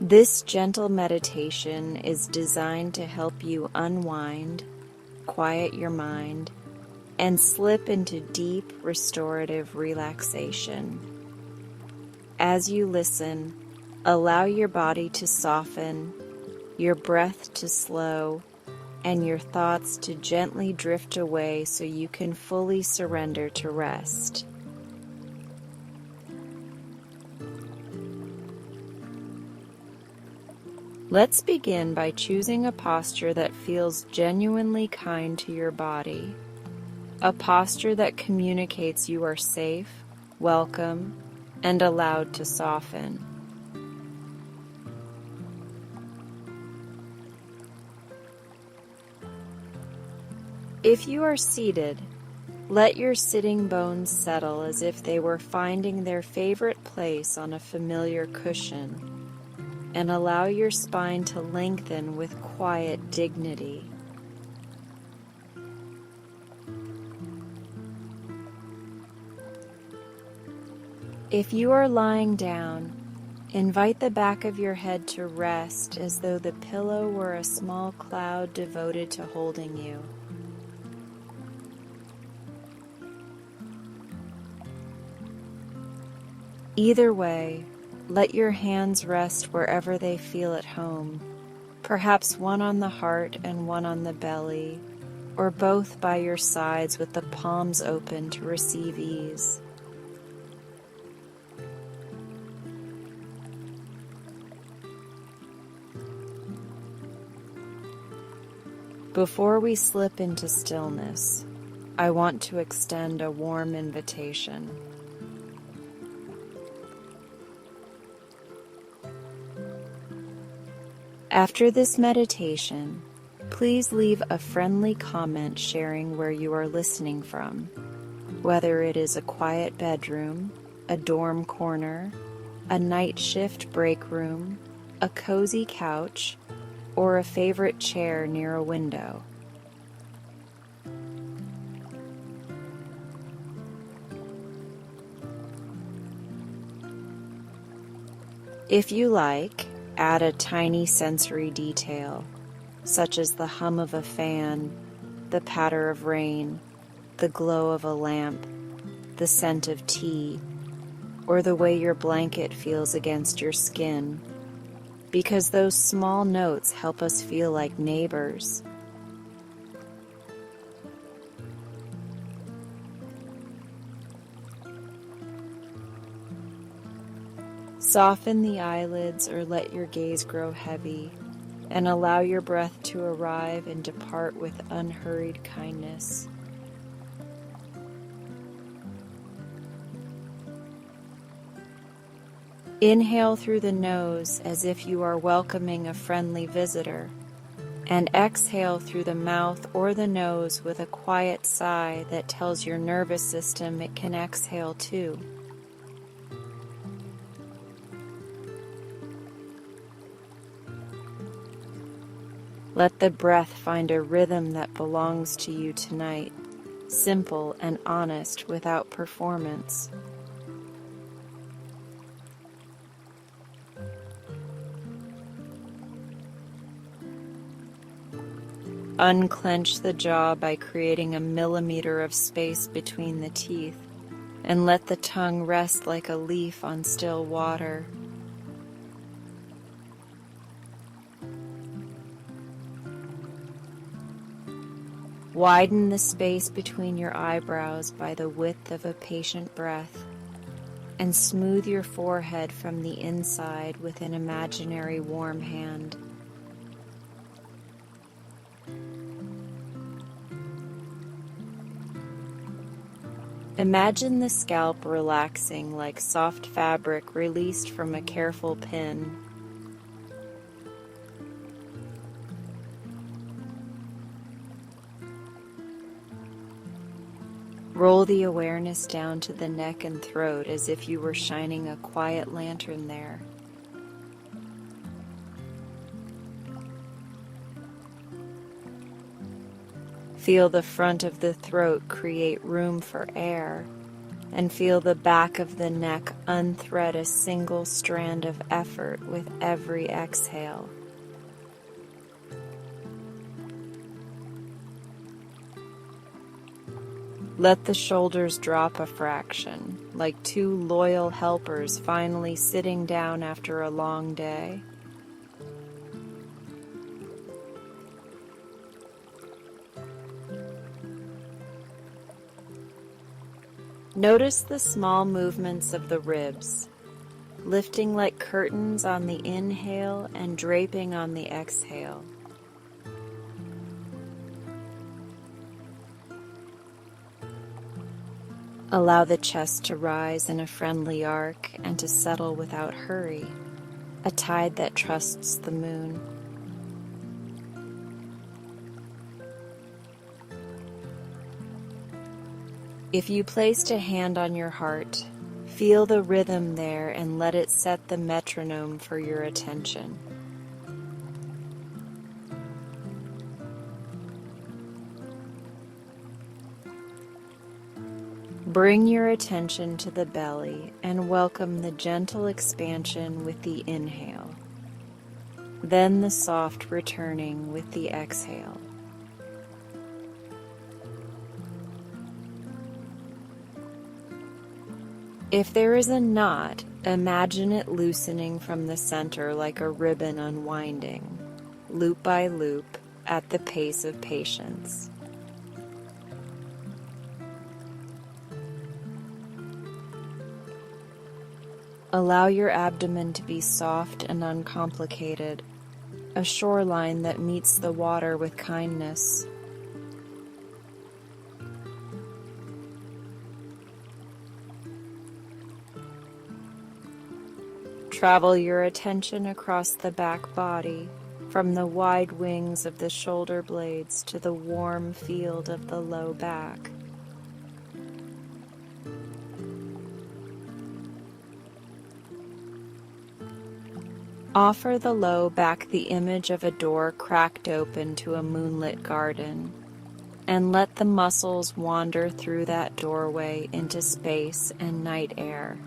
This gentle meditation is designed to help you unwind, quiet your mind, and slip into deep restorative relaxation. As you listen, allow your body to soften, your breath to slow, and your thoughts to gently drift away so you can fully surrender to rest. Let's begin by choosing a posture that feels genuinely kind to your body, a posture that communicates you are safe, welcome, and allowed to soften. If you are seated, let your sitting bones settle as if they were finding their favorite place on a familiar cushion, and allow your spine to lengthen with quiet dignity. If you are lying down, invite the back of your head to rest as though the pillow were a small cloud devoted to holding you. Either way, let your hands rest wherever they feel at home, perhaps one on the heart and one on the belly, or both by your sides with the palms open to receive ease. Before we slip into stillness, I want to extend a warm invitation. After this meditation, please leave a friendly comment sharing where you are listening from, whether it is a quiet bedroom, a dorm corner, a night shift break room, a cozy couch, or a favorite chair near a window. If you like, add a tiny sensory detail, such as the hum of a fan, the patter of rain, the glow of a lamp, the scent of tea, or the way your blanket feels against your skin, because those small notes help us feel like neighbors. Soften the eyelids or let your gaze grow heavy, and allow your breath to arrive and depart with unhurried kindness. Inhale through the nose as if you are welcoming a friendly visitor, and exhale through the mouth or the nose with a quiet sigh that tells your nervous system it can exhale too. Let the breath find a rhythm that belongs to you tonight, simple and honest without performance. Unclench the jaw by creating a millimeter of space between the teeth, and let the tongue rest like a leaf on still water. Widen the space between your eyebrows by the width of a patient breath, and smooth your forehead from the inside with an imaginary warm hand. Imagine the scalp relaxing like soft fabric released from a careful pin. Roll the awareness down to the neck and throat as if you were shining a quiet lantern there. Feel the front of the throat create room for air, and feel the back of the neck unthread a single strand of effort with every exhale. Let the shoulders drop a fraction, like two loyal helpers finally sitting down after a long day. Notice the small movements of the ribs, lifting like curtains on the inhale and draping on the exhale. Allow the chest to rise in a friendly arc and to settle without hurry, a tide that trusts the moon. If you placed a hand on your heart, feel the rhythm there and let it set the metronome for your attention. Bring your attention to the belly and welcome the gentle expansion with the inhale, then the soft returning with the exhale. If there is a knot, imagine it loosening from the center like a ribbon unwinding, loop by loop, at the pace of patience. Allow your abdomen to be soft and uncomplicated, a shoreline that meets the water with kindness. Travel your attention across the back body, from the wide wings of the shoulder blades to the warm field of the low back. Offer the low back the image of a door cracked open to a moonlit garden, and let the muscles wander through that doorway into space and night air.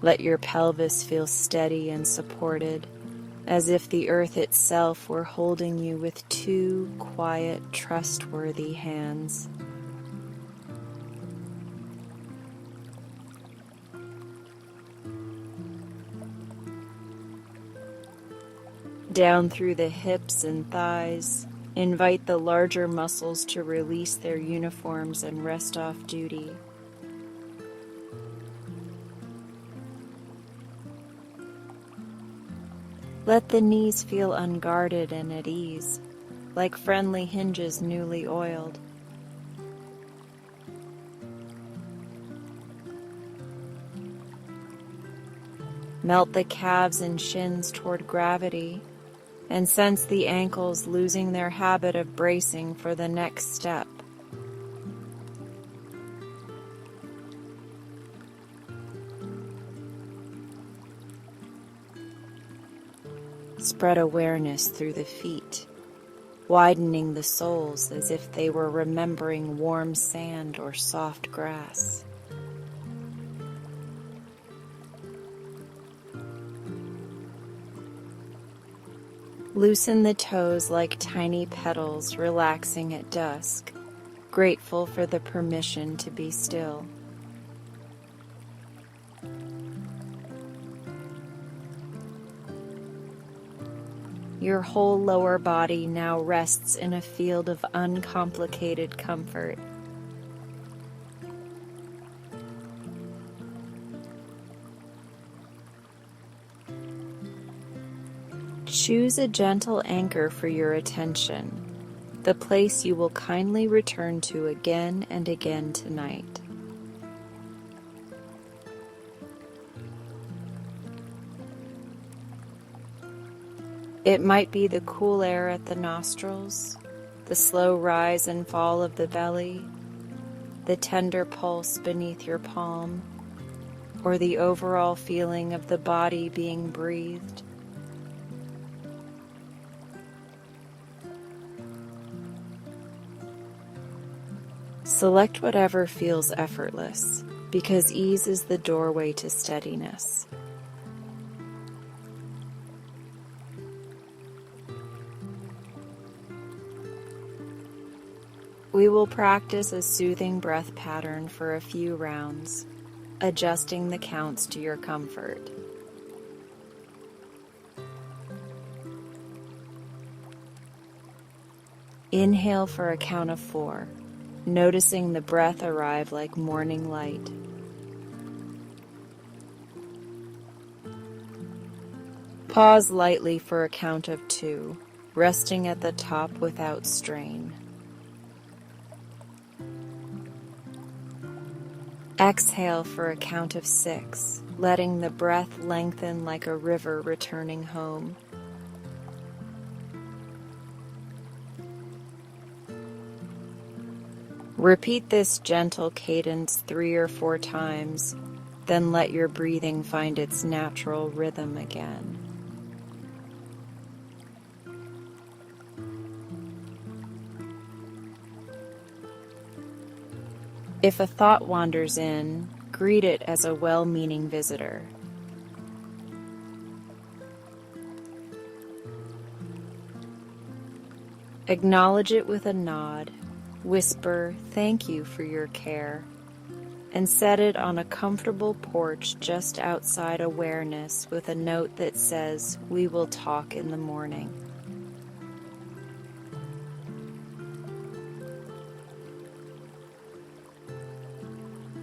Let your pelvis feel steady and supported, as if the earth itself were holding you with two quiet, trustworthy hands. Down through the hips and thighs, invite the larger muscles to release their uniforms and rest off duty. Let the knees feel unguarded and at ease, like friendly hinges newly oiled. Melt the calves and shins toward gravity, and sense the ankles losing their habit of bracing for the next step. Spread awareness through the feet, widening the soles as if they were remembering warm sand or soft grass. Loosen the toes like tiny petals relaxing at dusk, grateful for the permission to be still. Your whole lower body now rests in a field of uncomplicated comfort. Choose a gentle anchor for your attention, the place you will kindly return to again and again tonight. It might be the cool air at the nostrils, the slow rise and fall of the belly, the tender pulse beneath your palm, or the overall feeling of the body being breathed. Select whatever feels effortless, because ease is the doorway to steadiness. We will practice a soothing breath pattern for a few rounds, adjusting the counts to your comfort. Inhale for a count of 4, noticing the breath arrive like morning light. Pause lightly for a count of 2, resting at the top without strain. Exhale for a count of 6, letting the breath lengthen like a river returning home. Repeat this gentle cadence 3 or 4 times, then let your breathing find its natural rhythm again. If a thought wanders in, greet it as a well-meaning visitor. Acknowledge it with a nod, whisper "thank you for your care," and set it on a comfortable porch just outside awareness with a note that says, "We will talk in the morning."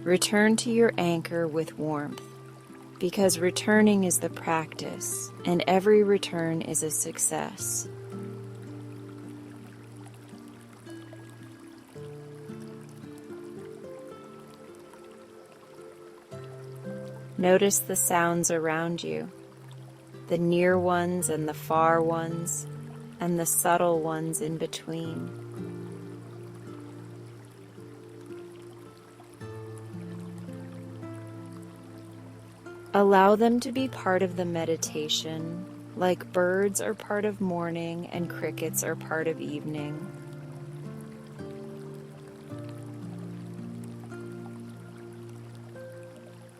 Return to your anchor with warmth, because returning is the practice, and every return is a success. Notice the sounds around you, the near ones and the far ones, and the subtle ones in between. Allow them to be part of the meditation, like birds are part of morning and crickets are part of evening.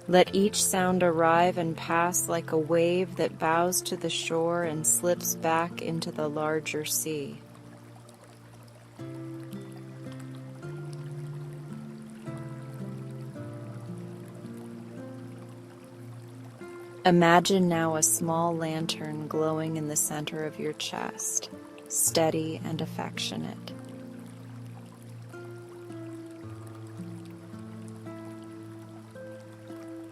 Let each sound arrive and pass like a wave that bows to the shore and slips back into the larger sea. Imagine now a small lantern glowing in the center of your chest, steady and affectionate.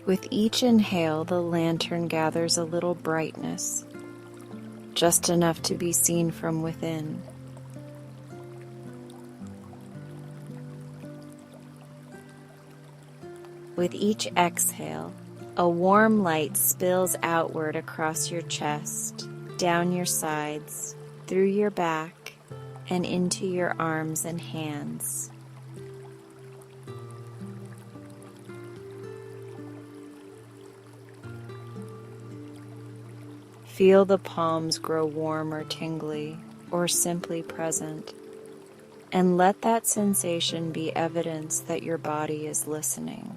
With each inhale, the lantern gathers a little brightness, just enough to be seen from within. With each exhale, a warm light spills outward across your chest, down your sides, through your back, and into your arms and hands. Feel the palms grow warm or tingly, or simply present, and let that sensation be evidence that your body is listening.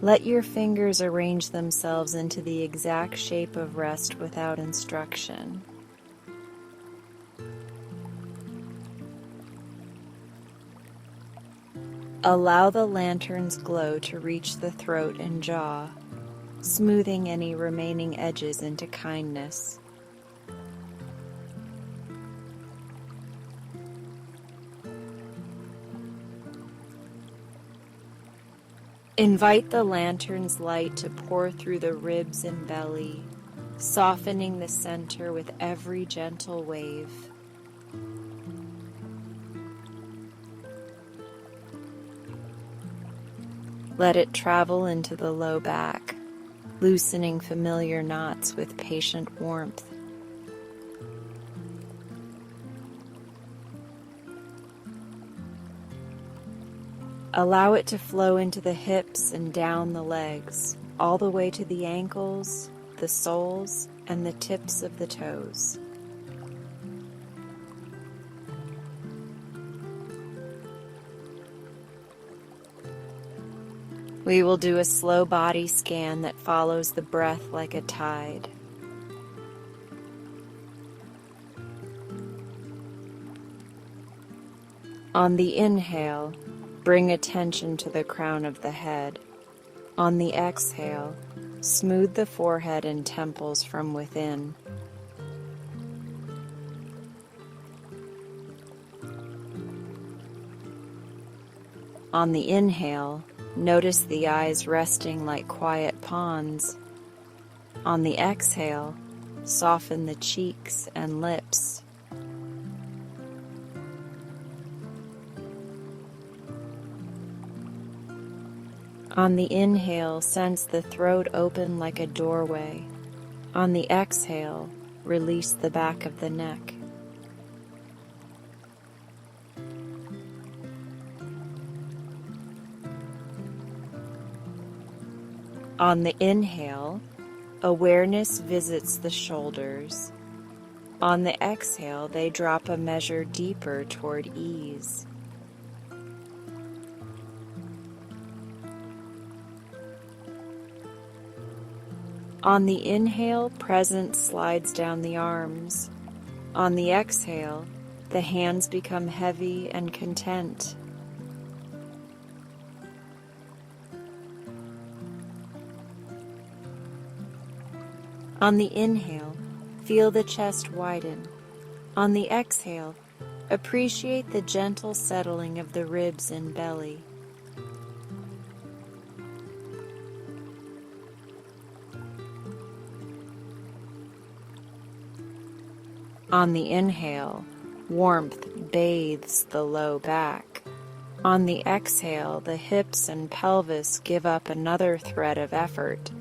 Let your fingers arrange themselves into the exact shape of rest without instruction. Allow the lantern's glow to reach the throat and jaw, smoothing any remaining edges into kindness. Invite the lantern's light to pour through the ribs and belly, softening the center with every gentle wave. Let it travel into the low back, loosening familiar knots with patient warmth. Allow it to flow into the hips and down the legs, all the way to the ankles, the soles, and the tips of the toes. We will do a slow body scan that follows the breath like a tide. On the inhale, bring attention to the crown of the head. On the exhale, smooth the forehead and temples from within. On the inhale, notice the eyes resting like quiet ponds. On the exhale, soften the cheeks and lips. On the inhale, sense the throat open like a doorway. On the exhale, release the back of the neck. On the inhale, awareness visits the shoulders. On the exhale, they drop a measure deeper toward ease. On the inhale, presence slides down the arms. On the exhale, the hands become heavy and content. On the inhale, feel the chest widen. On the exhale, appreciate the gentle settling of the ribs and belly. On the inhale, warmth bathes the low back. On the exhale, the hips and pelvis give up another thread of effort.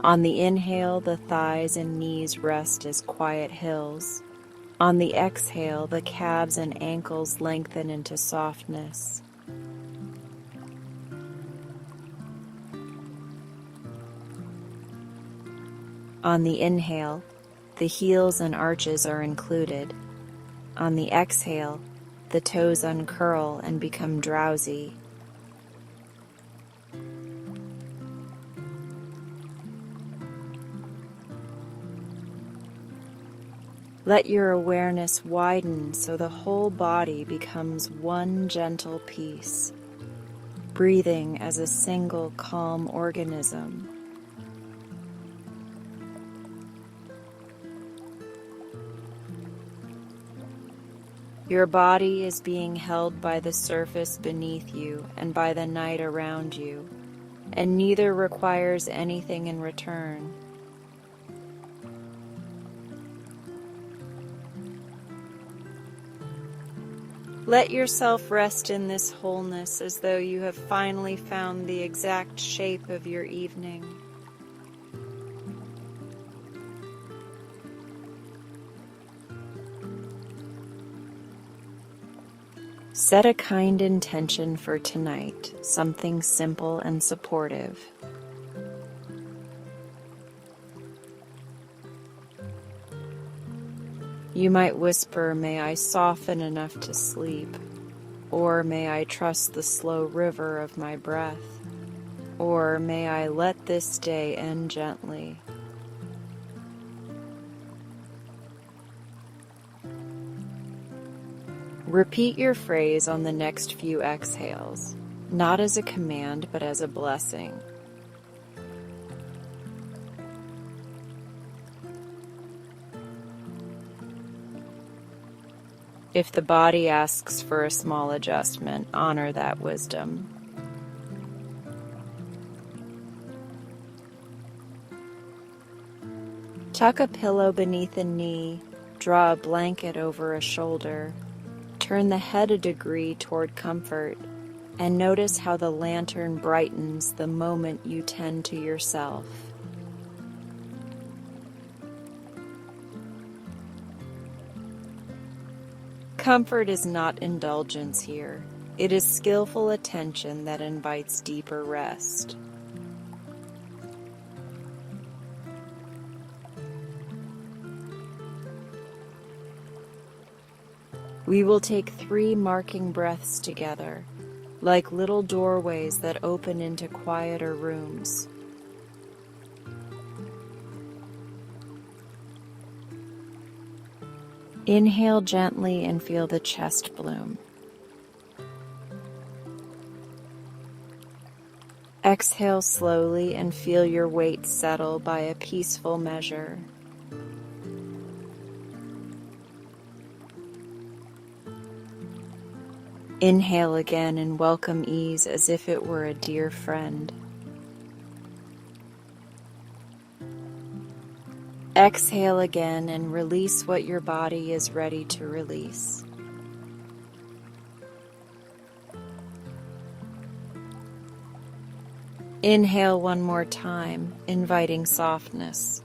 On the inhale, the thighs and knees rest as quiet hills. On the exhale, the calves and ankles lengthen into softness. On the inhale, the heels and arches are included. On the exhale, the toes uncurl and become drowsy. Let your awareness widen so the whole body becomes one gentle piece, breathing as a single calm organism. Your body is being held by the surface beneath you and by the night around you, and neither requires anything in return. Let yourself rest in this wholeness as though you have finally found the exact shape of your evening. Set a kind intention for tonight, something simple and supportive. You might whisper, "May I soften enough to sleep," or "May I trust the slow river of my breath," or "May I let this day end gently." Repeat your phrase on the next few exhales, not as a command but as a blessing. If the body asks for a small adjustment, honor that wisdom. Tuck a pillow beneath a knee, draw a blanket over a shoulder. Turn the head a degree toward comfort, and notice how the lantern brightens the moment you tend to yourself. Comfort is not indulgence here. It is skillful attention that invites deeper rest. We will take 3 marking breaths together, like little doorways that open into quieter rooms. Inhale gently and feel the chest bloom. Exhale slowly and feel your weight settle by a peaceful measure. Inhale again and welcome ease as if it were a dear friend. Exhale again and release what your body is ready to release. Inhale one more time, inviting softness.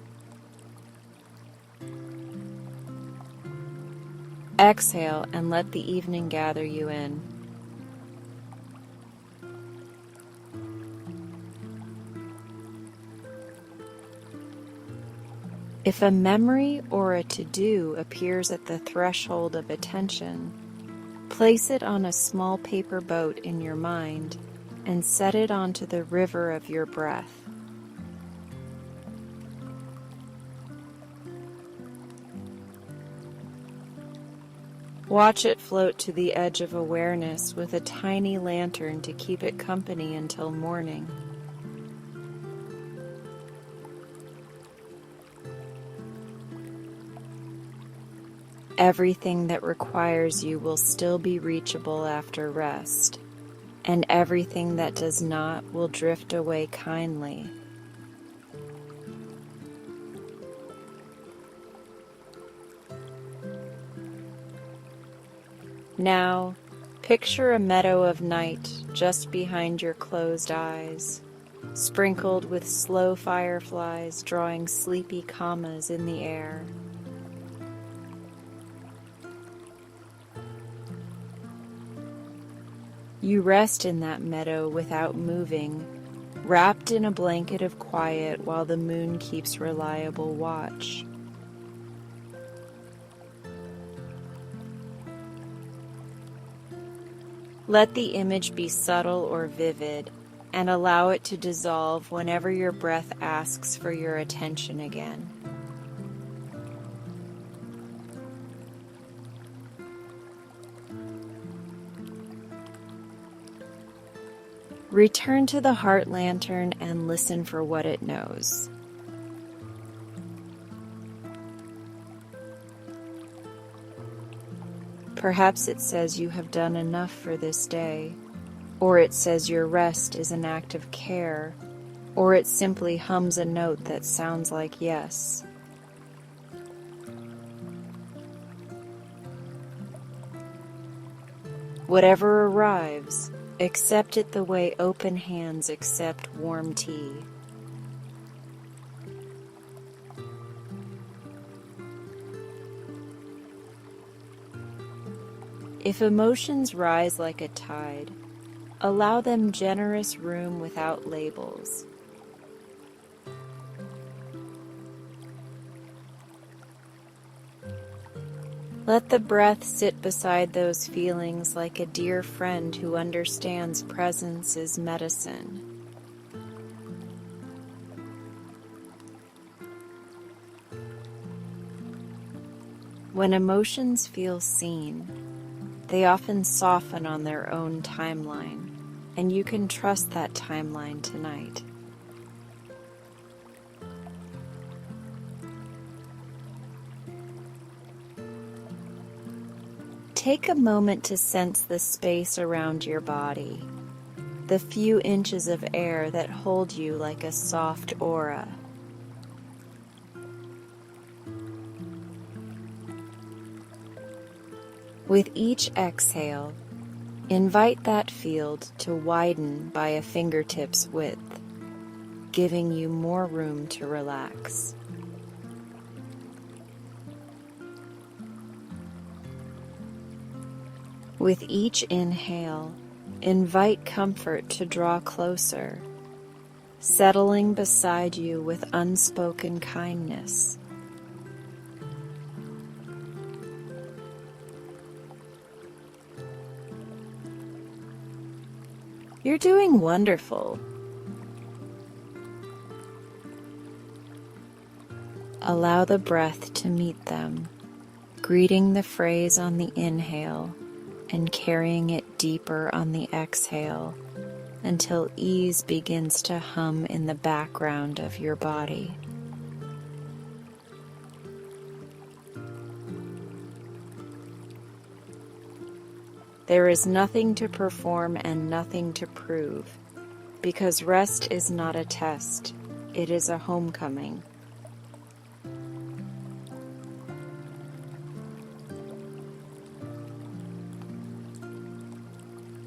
Exhale and let the evening gather you in. If a memory or a to-do appears at the threshold of attention, place it on a small paper boat in your mind and set it onto the river of your breath. Watch it float to the edge of awareness with a tiny lantern to keep it company until morning. Everything that requires you will still be reachable after rest, and everything that does not will drift away kindly. Now, picture a meadow of night just behind your closed eyes, sprinkled with slow fireflies drawing sleepy commas in the air. You rest in that meadow without moving, wrapped in a blanket of quiet while the moon keeps reliable watch. Let the image be subtle or vivid, and allow it to dissolve whenever your breath asks for your attention again. Return to the heart lantern and listen for what it knows. Perhaps it says you have done enough for this day, or it says your rest is an act of care, or it simply hums a note that sounds like yes. Whatever arrives, accept it the way open hands accept warm tea. If emotions rise like a tide, allow them generous room without labels. Let the breath sit beside those feelings like a dear friend who understands presence is medicine. When emotions feel seen, they often soften on their own timeline, and you can trust that timeline tonight. Take a moment to sense the space around your body, the few inches of air that hold you like a soft aura. With each exhale, invite that field to widen by a fingertip's width, giving you more room to relax. With each inhale, invite comfort to draw closer, settling beside you with unspoken kindness. You're doing wonderful. Allow the breath to meet them, greeting the phrase on the inhale and carrying it deeper on the exhale until ease begins to hum in the background of your body. There is nothing to perform and nothing to prove, because rest is not a test, it is a homecoming.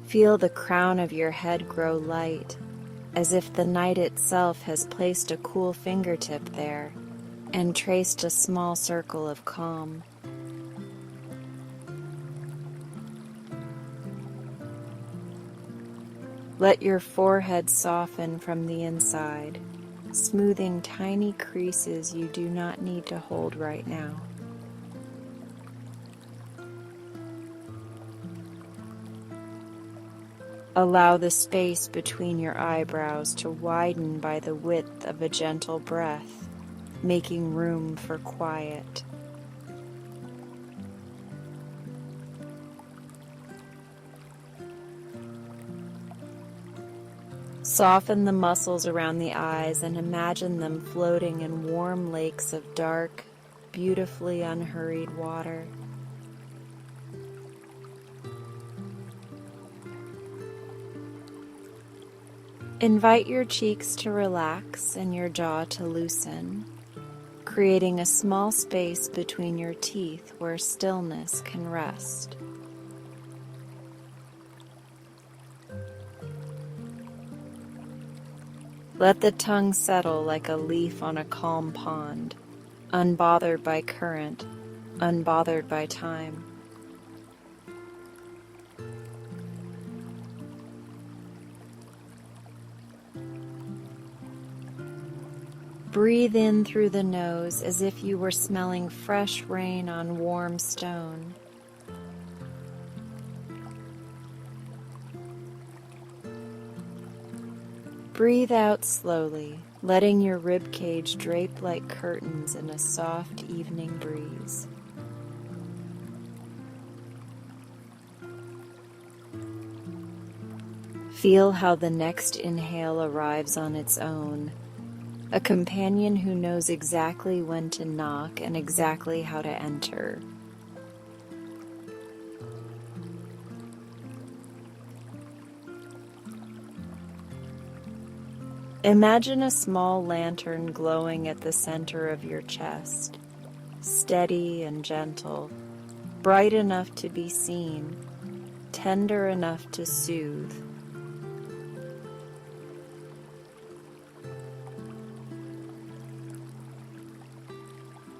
Feel the crown of your head grow light, as if the night itself has placed a cool fingertip there and traced a small circle of calm. Let your forehead soften from the inside, smoothing tiny creases you do not need to hold right now. Allow the space between your eyebrows to widen by the width of a gentle breath, making room for quiet. Soften the muscles around the eyes and imagine them floating in warm lakes of dark, beautifully unhurried water. Invite your cheeks to relax and your jaw to loosen, creating a small space between your teeth where stillness can rest. Let the tongue settle like a leaf on a calm pond, unbothered by current, unbothered by time. Breathe in through the nose as if you were smelling fresh rain on warm stone. Breathe out slowly, letting your rib cage drape like curtains in a soft evening breeze. Feel how the next inhale arrives on its own, a companion who knows exactly when to knock and exactly how to enter. Imagine a small lantern glowing at the center of your chest, steady and gentle, bright enough to be seen, tender enough to soothe.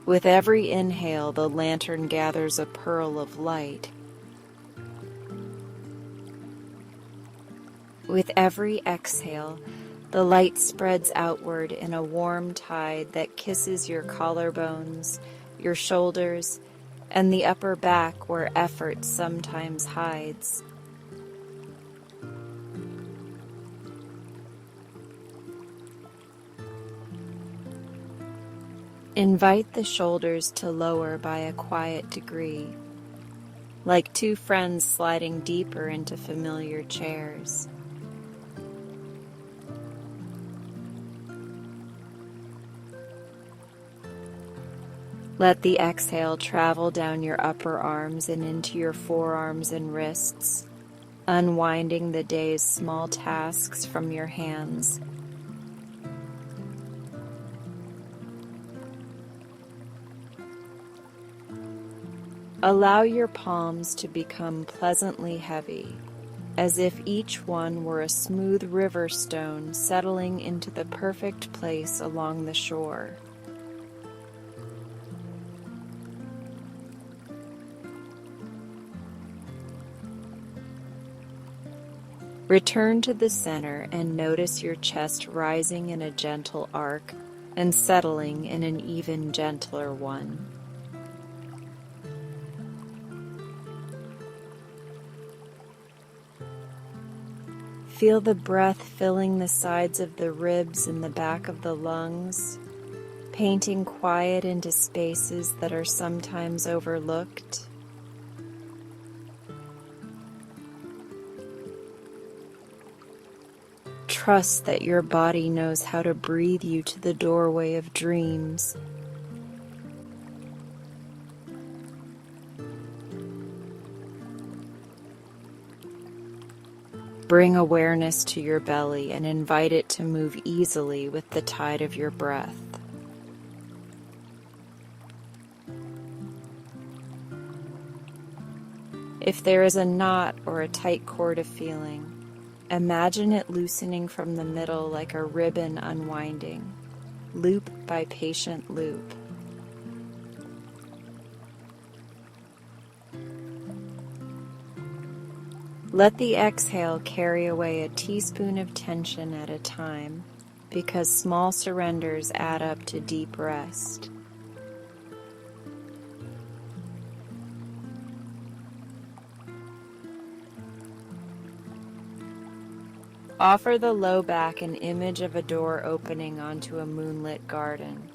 With every inhale, the lantern gathers a pearl of light. With every exhale, the light spreads outward in a warm tide that kisses your collarbones, your shoulders, and the upper back where effort sometimes hides. Invite the shoulders to lower by a quiet degree, like two friends sliding deeper into familiar chairs. Let the exhale travel down your upper arms and into your forearms and wrists, unwinding the day's small tasks from your hands. Allow your palms to become pleasantly heavy, as if each one were a smooth river stone settling into the perfect place along the shore. Return to the center and notice your chest rising in a gentle arc and settling in an even gentler one. Feel the breath filling the sides of the ribs and the back of the lungs, painting quiet into spaces that are sometimes overlooked. Trust that your body knows how to breathe you to the doorway of dreams. Bring awareness to your belly and invite it to move easily with the tide of your breath. If there is a knot or a tight cord of feeling, imagine it loosening from the middle like a ribbon unwinding, loop by patient loop. Let the exhale carry away a teaspoon of tension at a time, because small surrenders add up to deep rest. Offer the low back an image of a door opening onto a moonlit garden.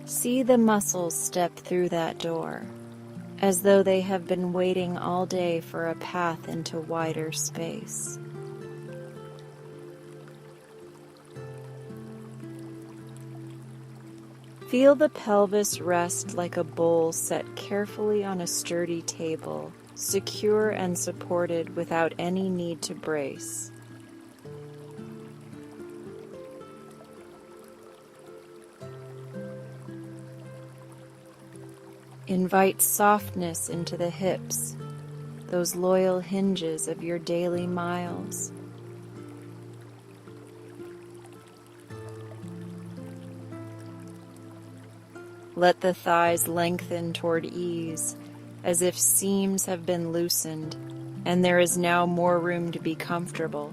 See the muscles step through that door, as though they have been waiting all day for a path into wider space. Feel the pelvis rest like a bowl set carefully on a sturdy table, secure and supported without any need to brace. Invite softness into the hips, those loyal hinges of your daily miles. Let the thighs lengthen toward ease, as if seams have been loosened, and there is now more room to be comfortable.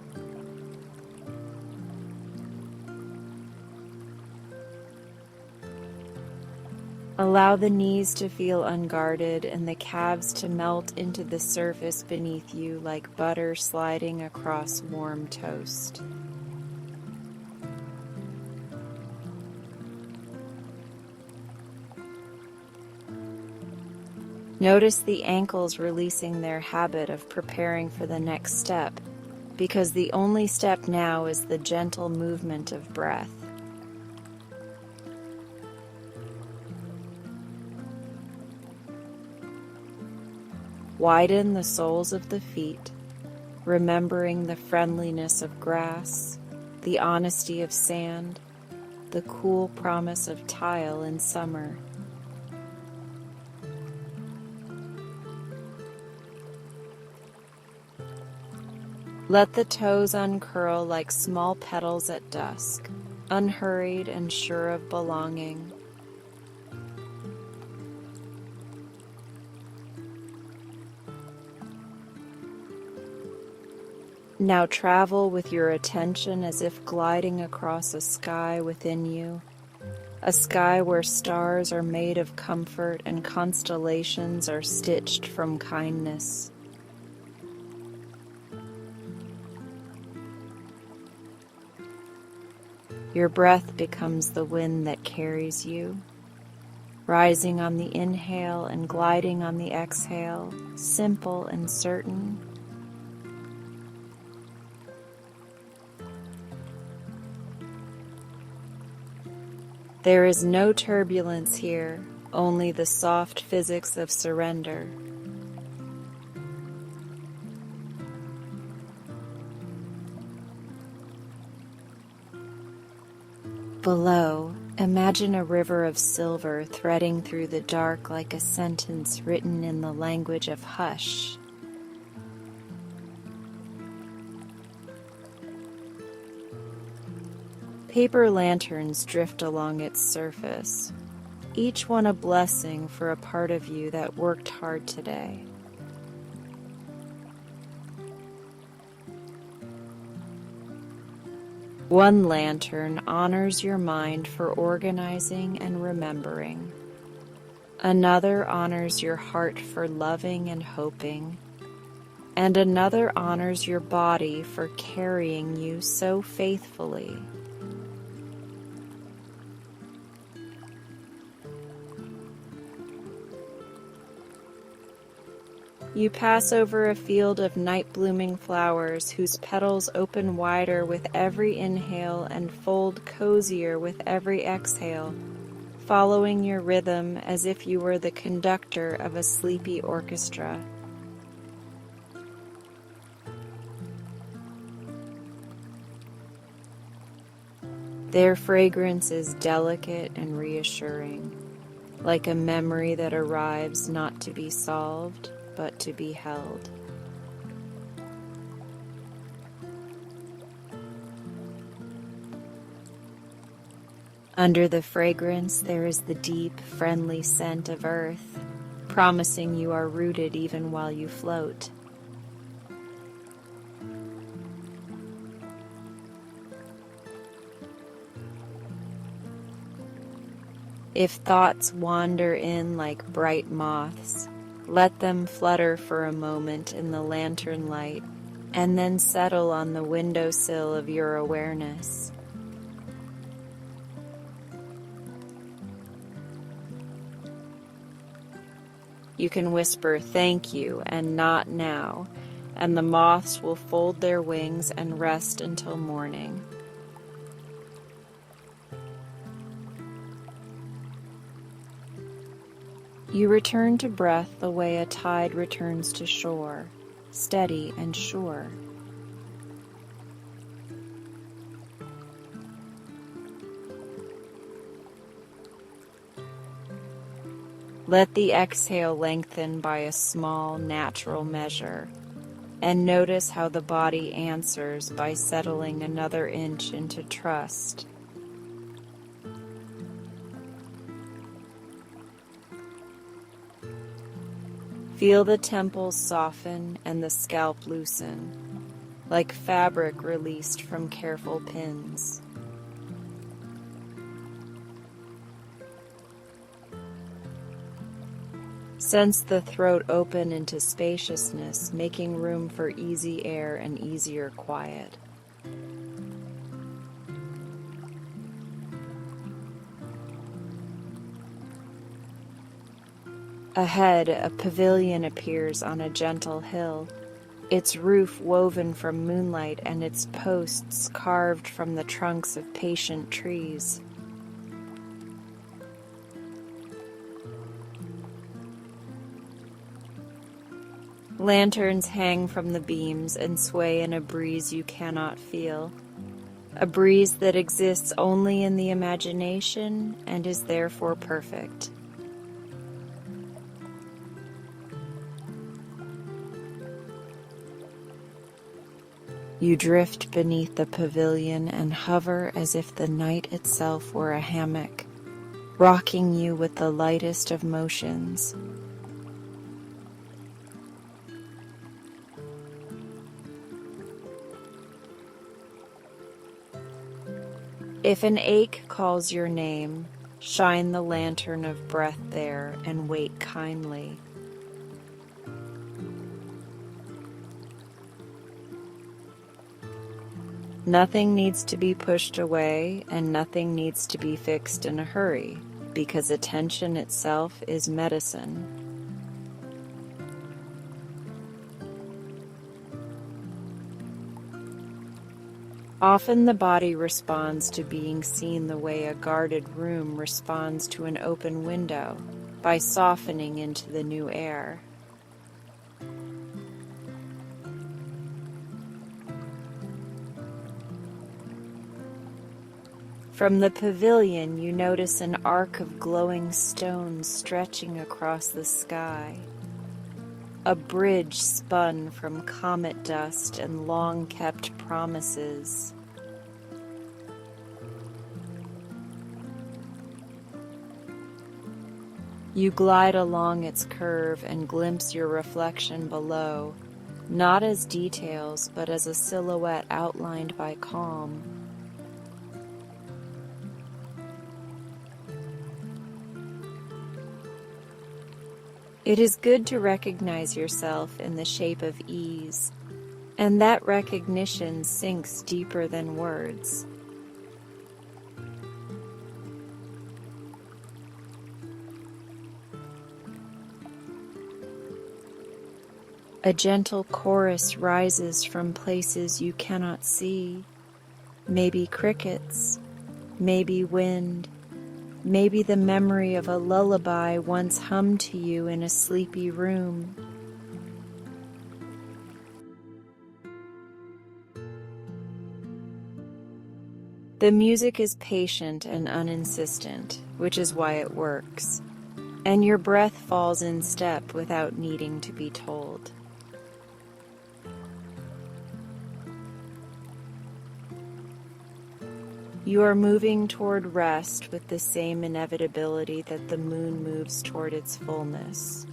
Allow the knees to feel unguarded and the calves to melt into the surface beneath you like butter sliding across warm toast. Notice the ankles releasing their habit of preparing for the next step, because the only step now is the gentle movement of breath. Widen the soles of the feet, remembering the friendliness of grass, the honesty of sand, the cool promise of tile in summer. Let the toes uncurl like small petals at dusk, unhurried and sure of belonging. Now travel with your attention as if gliding across a sky within you, a sky where stars are made of comfort and constellations are stitched from kindness. Your breath becomes the wind that carries you, rising on the inhale and gliding on the exhale, simple and certain. There is no turbulence here, only the soft physics of surrender. Below, imagine a river of silver threading through the dark like a sentence written in the language of hush. Paper lanterns drift along its surface, each one a blessing for a part of you that worked hard today. One lantern honors your mind for organizing and remembering. Another honors your heart for loving and hoping, and another honors your body for carrying you so faithfully. You pass over a field of night-blooming flowers whose petals open wider with every inhale and fold cozier with every exhale, following your rhythm as if you were the conductor of a sleepy orchestra. Their fragrance is delicate and reassuring, like a memory that arrives not to be solved, but to be held. Under the fragrance, there is the deep, friendly scent of earth, promising you are rooted even while you float. If thoughts wander in like bright moths, let them flutter for a moment in the lantern light, and then settle on the windowsill of your awareness. You can whisper "thank you" and "not now," and the moths will fold their wings and rest until morning. You return to breath the way a tide returns to shore, steady and sure. Let the exhale lengthen by a small, natural measure, and notice how the body answers by settling another inch into trust. Feel the temples soften and the scalp loosen, like fabric released from careful pins. Sense the throat open into spaciousness, making room for easy air and easier quiet. Ahead, a pavilion appears on a gentle hill, its roof woven from moonlight and its posts carved from the trunks of patient trees. Lanterns hang from the beams and sway in a breeze you cannot feel, a breeze that exists only in the imagination and is therefore perfect. You drift beneath the pavilion and hover as if the night itself were a hammock, rocking you with the lightest of motions. If an ache calls your name, shine the lantern of breath there and wait kindly. Nothing needs to be pushed away and nothing needs to be fixed in a hurry, because attention itself is medicine. Often the body responds to being seen the way a guarded room responds to an open window, by softening into the new air. From the pavilion, you notice an arc of glowing stones stretching across the sky. A bridge spun from comet dust and long-kept promises. You glide along its curve and glimpse your reflection below, not as details, but as a silhouette outlined by calm. It is good to recognize yourself in the shape of ease, and that recognition sinks deeper than words. A gentle chorus rises from places you cannot see. Maybe crickets, maybe wind, maybe the memory of a lullaby once hummed to you in a sleepy room. The music is patient and uninsistent, which is why it works, and your breath falls in step without needing to be told. You are moving toward rest with the same inevitability that the moon moves toward its fullness.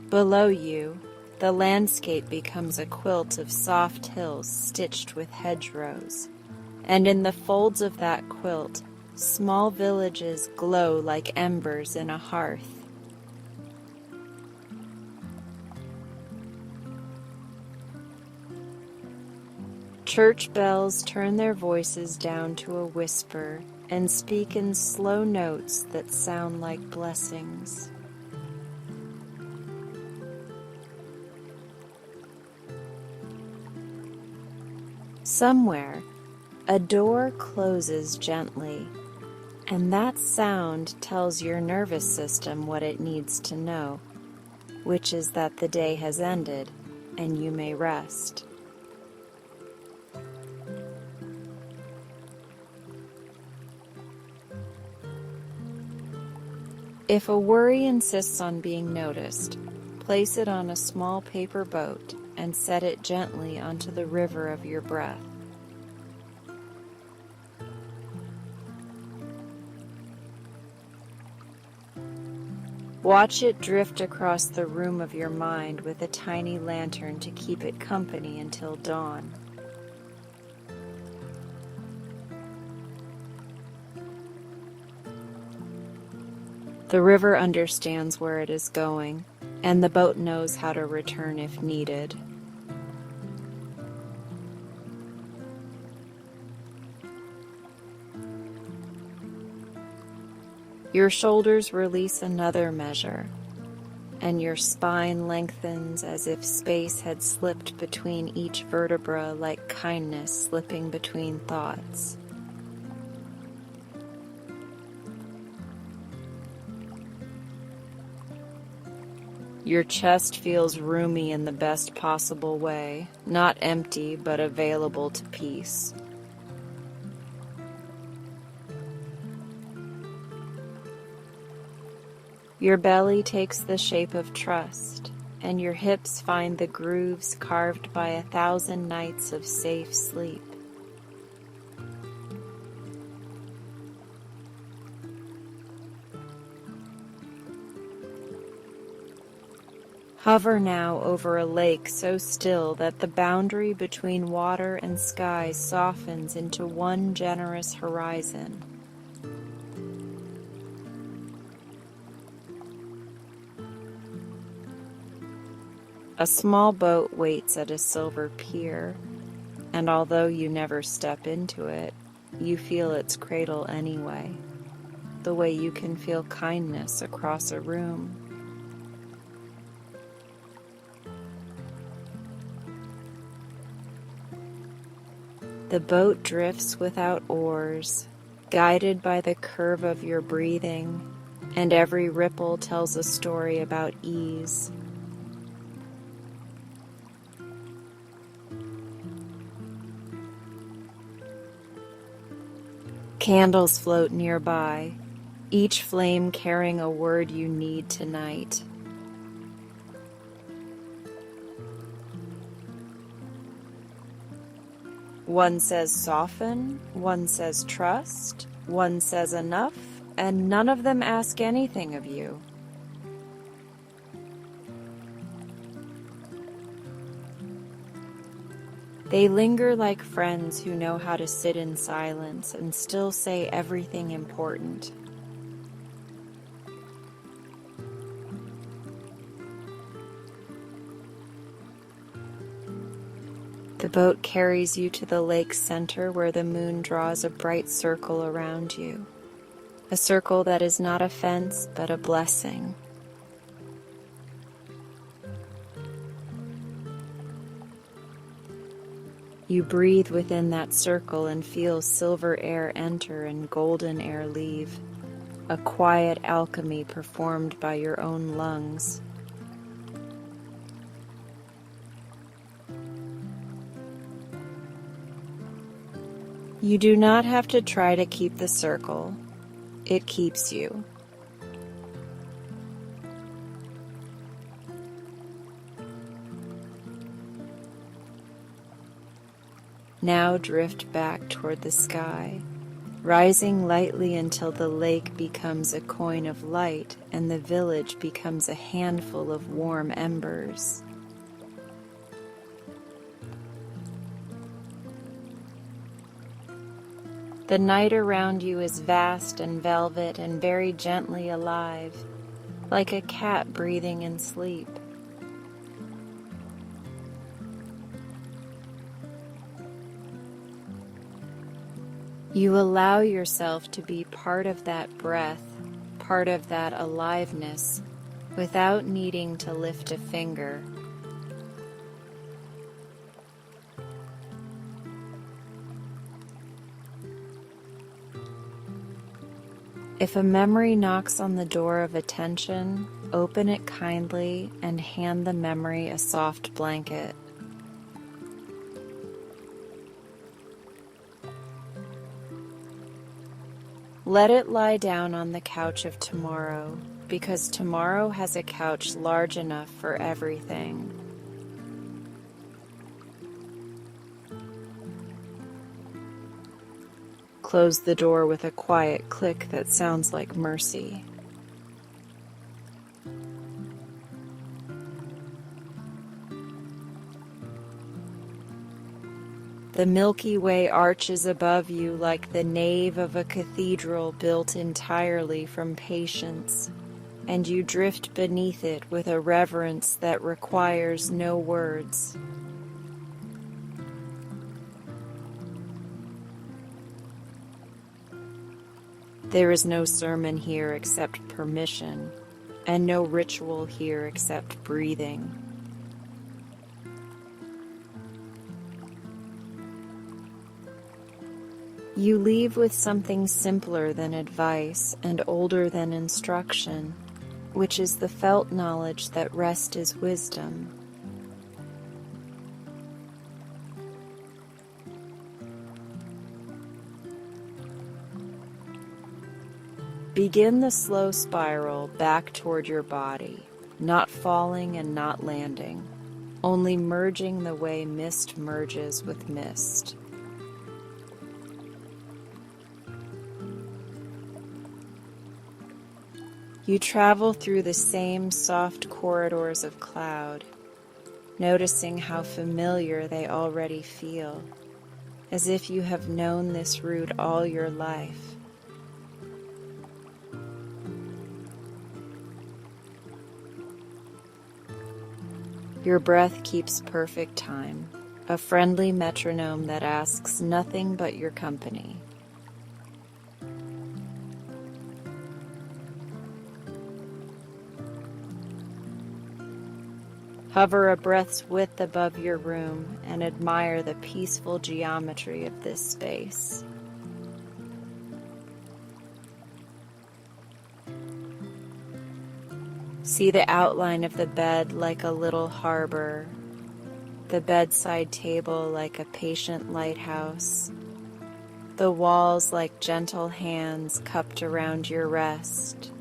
Below you, the landscape becomes a quilt of soft hills stitched with hedgerows, and in the folds of that quilt, small villages glow like embers in a hearth. Church bells turn their voices down to a whisper and speak in slow notes that sound like blessings. Somewhere, a door closes gently, and that sound tells your nervous system what it needs to know, which is that the day has ended and you may rest. If a worry insists on being noticed, place it on a small paper boat and set it gently onto the river of your breath. Watch it drift across the room of your mind with a tiny lantern to keep it company until dawn. The river understands where it is going, and the boat knows how to return if needed. Your shoulders release another measure, and your spine lengthens as if space had slipped between each vertebra like kindness slipping between thoughts. Your chest feels roomy in the best possible way, not empty but available to peace. Your belly takes the shape of trust, and your hips find the grooves carved by 1,000 nights of safe sleep. Hover now over a lake so still that the boundary between water and sky softens into one generous horizon. A small boat waits at a silver pier, and although you never step into it, you feel its cradle anyway, the way you can feel kindness across a room. The boat drifts without oars, guided by the curve of your breathing, and every ripple tells a story about ease. Candles float nearby, each flame carrying a word you need tonight. One says soften, one says trust, one says enough, and none of them ask anything of you. They linger like friends who know how to sit in silence and still say everything important. The boat carries you to the lake's center where the moon draws a bright circle around you, a circle that is not a fence but a blessing. You breathe within that circle and feel silver air enter and golden air leave, a quiet alchemy performed by your own lungs. You do not have to try to keep the circle. It keeps you. Now drift back toward the sky, rising lightly until the lake becomes a coin of light and the village becomes a handful of warm embers. The night around you is vast and velvet and very gently alive, like a cat breathing in sleep. You allow yourself to be part of that breath, part of that aliveness, without needing to lift a finger. If a memory knocks on the door of attention, open it kindly and hand the memory a soft blanket. Let it lie down on the couch of tomorrow, because tomorrow has a couch large enough for everything. Close the door with a quiet click that sounds like mercy. The Milky Way arches above you like the nave of a cathedral built entirely from patience, and you drift beneath it with a reverence that requires no words. There is no sermon here except permission, and no ritual here except breathing. You leave with something simpler than advice and older than instruction, which is the felt knowledge that rest is wisdom. Begin the slow spiral back toward your body, not falling and not landing, only merging the way mist merges with mist. You travel through the same soft corridors of cloud, noticing how familiar they already feel, as if you have known this route all your life. Your breath keeps perfect time, a friendly metronome that asks nothing but your company. Hover a breath's width above your room and admire the peaceful geometry of this space. See the outline of the bed like a little harbor, the bedside table like a patient lighthouse, the walls like gentle hands cupped around your rest.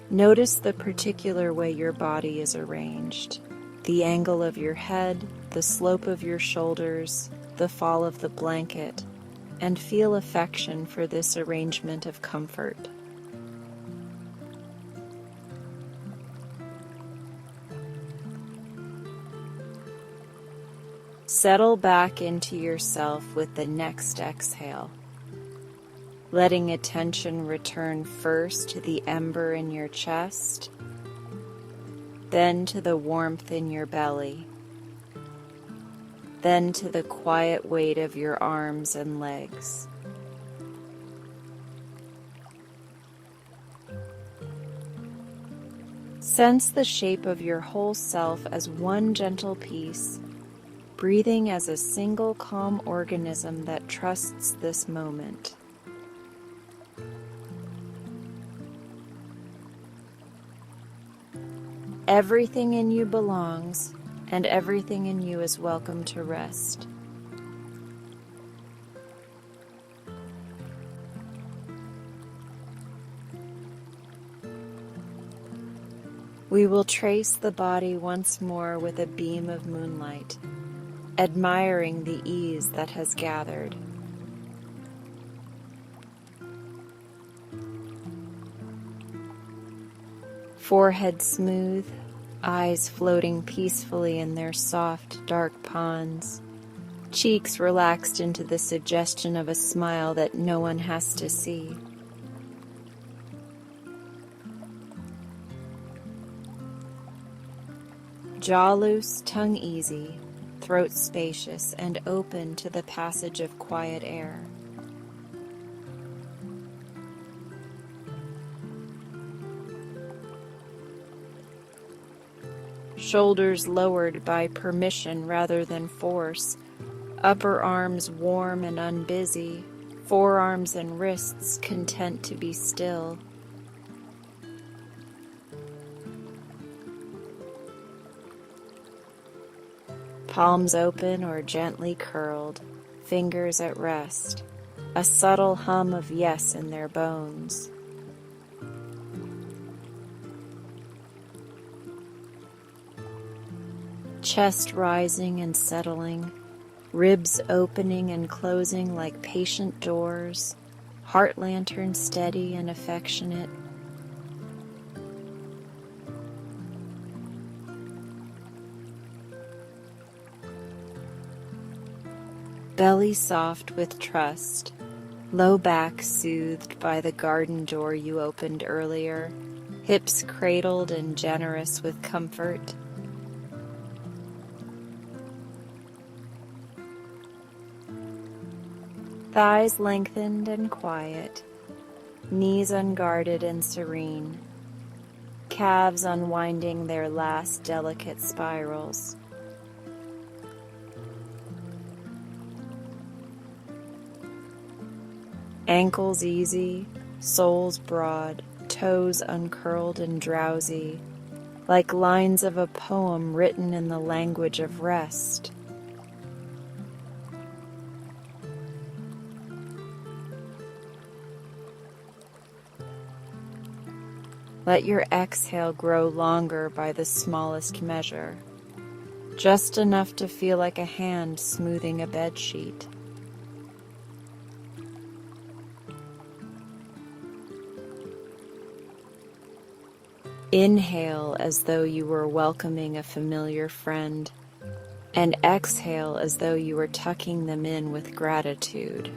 Notice the particular way your body is arranged, the angle of your head, the slope of your shoulders, the fall of the blanket, and feel affection for this arrangement of comfort. Settle back into yourself with the next exhale, letting attention return first to the ember in your chest, then to the warmth in your belly, then to the quiet weight of your arms and legs. Sense the shape of your whole self as one gentle piece, breathing as a single calm organism that trusts this moment. Everything in you belongs, and everything in you is welcome to rest. We will trace the body once more with a beam of moonlight, admiring the ease that has gathered. Forehead smooth, eyes floating peacefully in their soft, dark ponds, cheeks relaxed into the suggestion of a smile that no one has to see. Jaw loose, tongue easy, throat spacious and open to the passage of quiet air. Shoulders lowered by permission rather than force, upper arms warm and unbusy, forearms and wrists content to be still. Palms open or gently curled, fingers at rest, a subtle hum of yes in their bones. Chest rising and settling, ribs opening and closing like patient doors, heart lantern steady and affectionate. Belly soft with trust, low back soothed by the garden door you opened earlier, hips cradled and generous with comfort. Thighs lengthened and quiet, knees unguarded and serene, calves unwinding their last delicate spirals. Ankles easy, soles broad, toes uncurled and drowsy, like lines of a poem written in the language of rest. Let your exhale grow longer by the smallest measure, just enough to feel like a hand smoothing a bedsheet. Inhale as though you were welcoming a familiar friend, and exhale as though you were tucking them in with gratitude.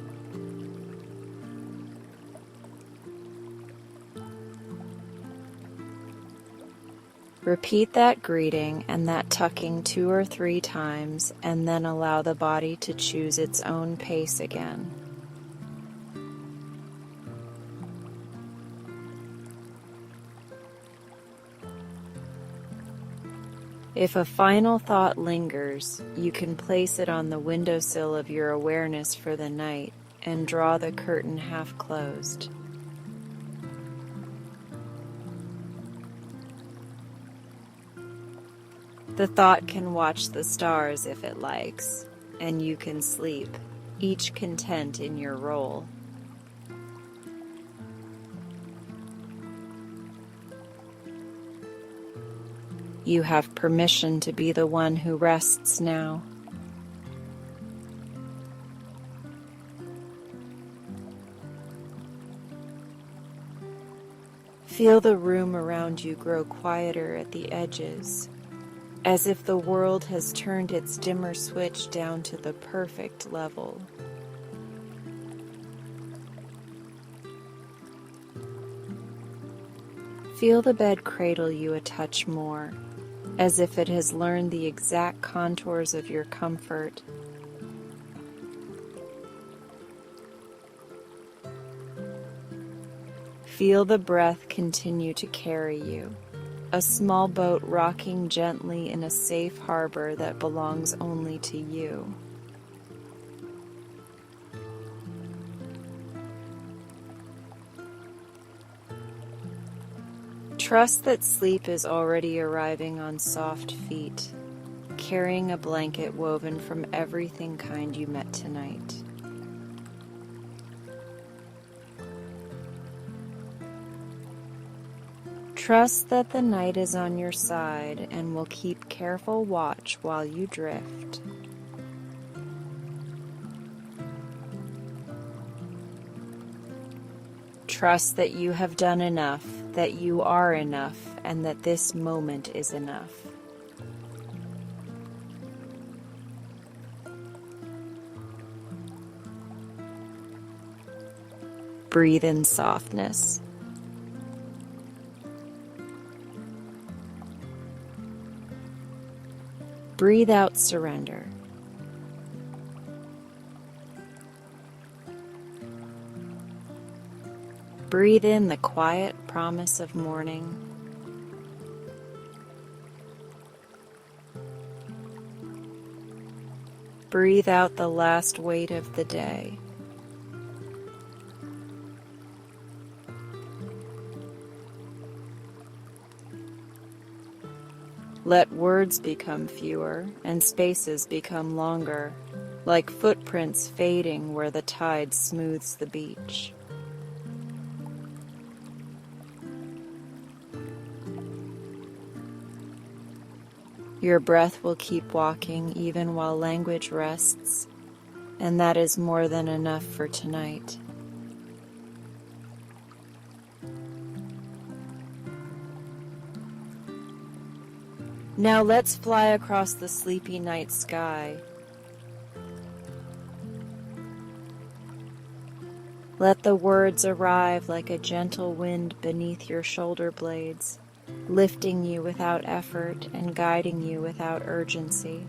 Repeat that greeting and that tucking 2 or 3 times, and then allow the body to choose its own pace again. If a final thought lingers, you can place it on the windowsill of your awareness for the night and draw the curtain half closed. The thought can watch the stars if it likes, and you can sleep, each content in your role. You have permission to be the one who rests now. Feel the room around you grow quieter at the edges, as if the world has turned its dimmer switch down to the perfect level. Feel the bed cradle you a touch more, as if it has learned the exact contours of your comfort. Feel the breath continue to carry you, a small boat rocking gently in a safe harbor that belongs only to you. Trust that sleep is already arriving on soft feet, carrying a blanket woven from everything kind you met tonight. Trust that the night is on your side and will keep careful watch while you drift. Trust that you have done enough, that you are enough, and that this moment is enough. Breathe in softness. Breathe out surrender. Breathe in the quiet promise of morning. Breathe out the last weight of the day. Let words become fewer and spaces become longer, like footprints fading where the tide smooths the beach. Your breath will keep walking even while language rests, and that is more than enough for tonight. Now let's fly across the sleepy night sky. Let the words arrive like a gentle wind beneath your shoulder blades, lifting you without effort and guiding you without urgency.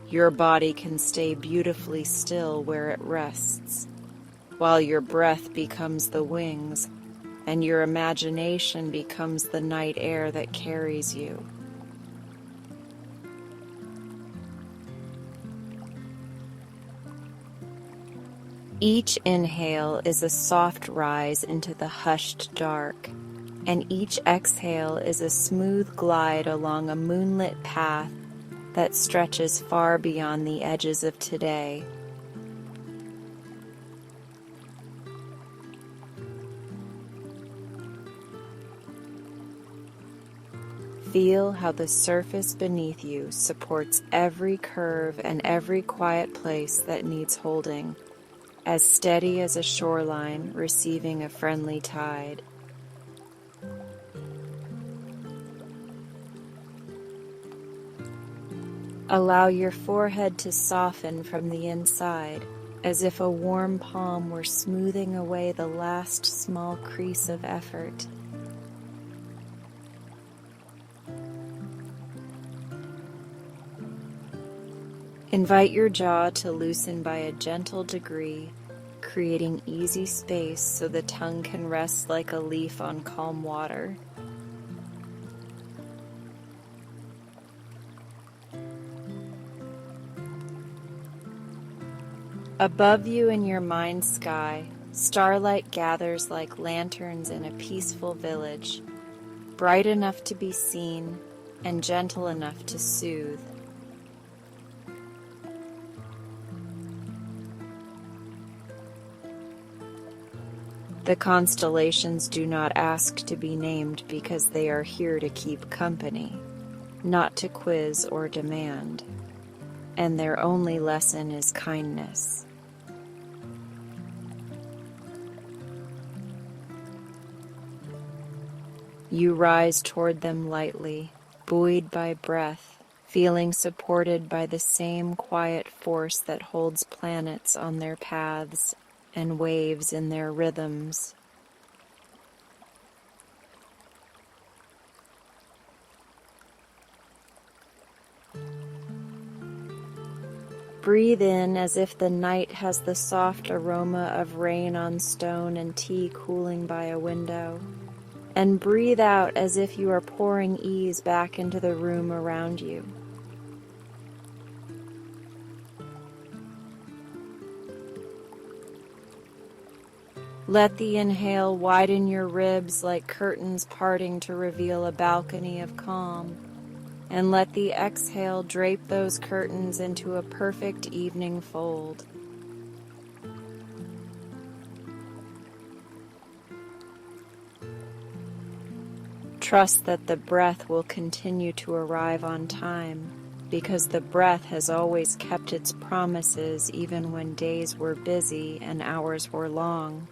Your body can stay beautifully still where it rests, while your breath becomes the wings and your imagination becomes the night air that carries you. Each inhale is a soft rise into the hushed dark, and each exhale is a smooth glide along a moonlit path that stretches far beyond the edges of today. Feel how the surface beneath you supports every curve and every quiet place that needs holding, as steady as a shoreline receiving a friendly tide. Allow your forehead to soften from the inside, as if a warm palm were smoothing away the last small crease of effort. Invite your jaw to loosen by a gentle degree, creating easy space so the tongue can rest like a leaf on calm water. Above you in your mind sky, starlight gathers like lanterns in a peaceful village, bright enough to be seen and gentle enough to soothe. The constellations do not ask to be named because they are here to keep company, not to quiz or demand, and their only lesson is kindness. You rise toward them lightly, buoyed by breath, feeling supported by the same quiet force that holds planets on their paths and waves in their rhythms. Breathe in as if the night has the soft aroma of rain on stone and tea cooling by a window. And breathe out as if you are pouring ease back into the room around you. Let the inhale widen your ribs like curtains parting to reveal a balcony of calm. And let the exhale drape those curtains into a perfect evening fold. Trust that the breath will continue to arrive on time, because the breath has always kept its promises even when days were busy and hours were long.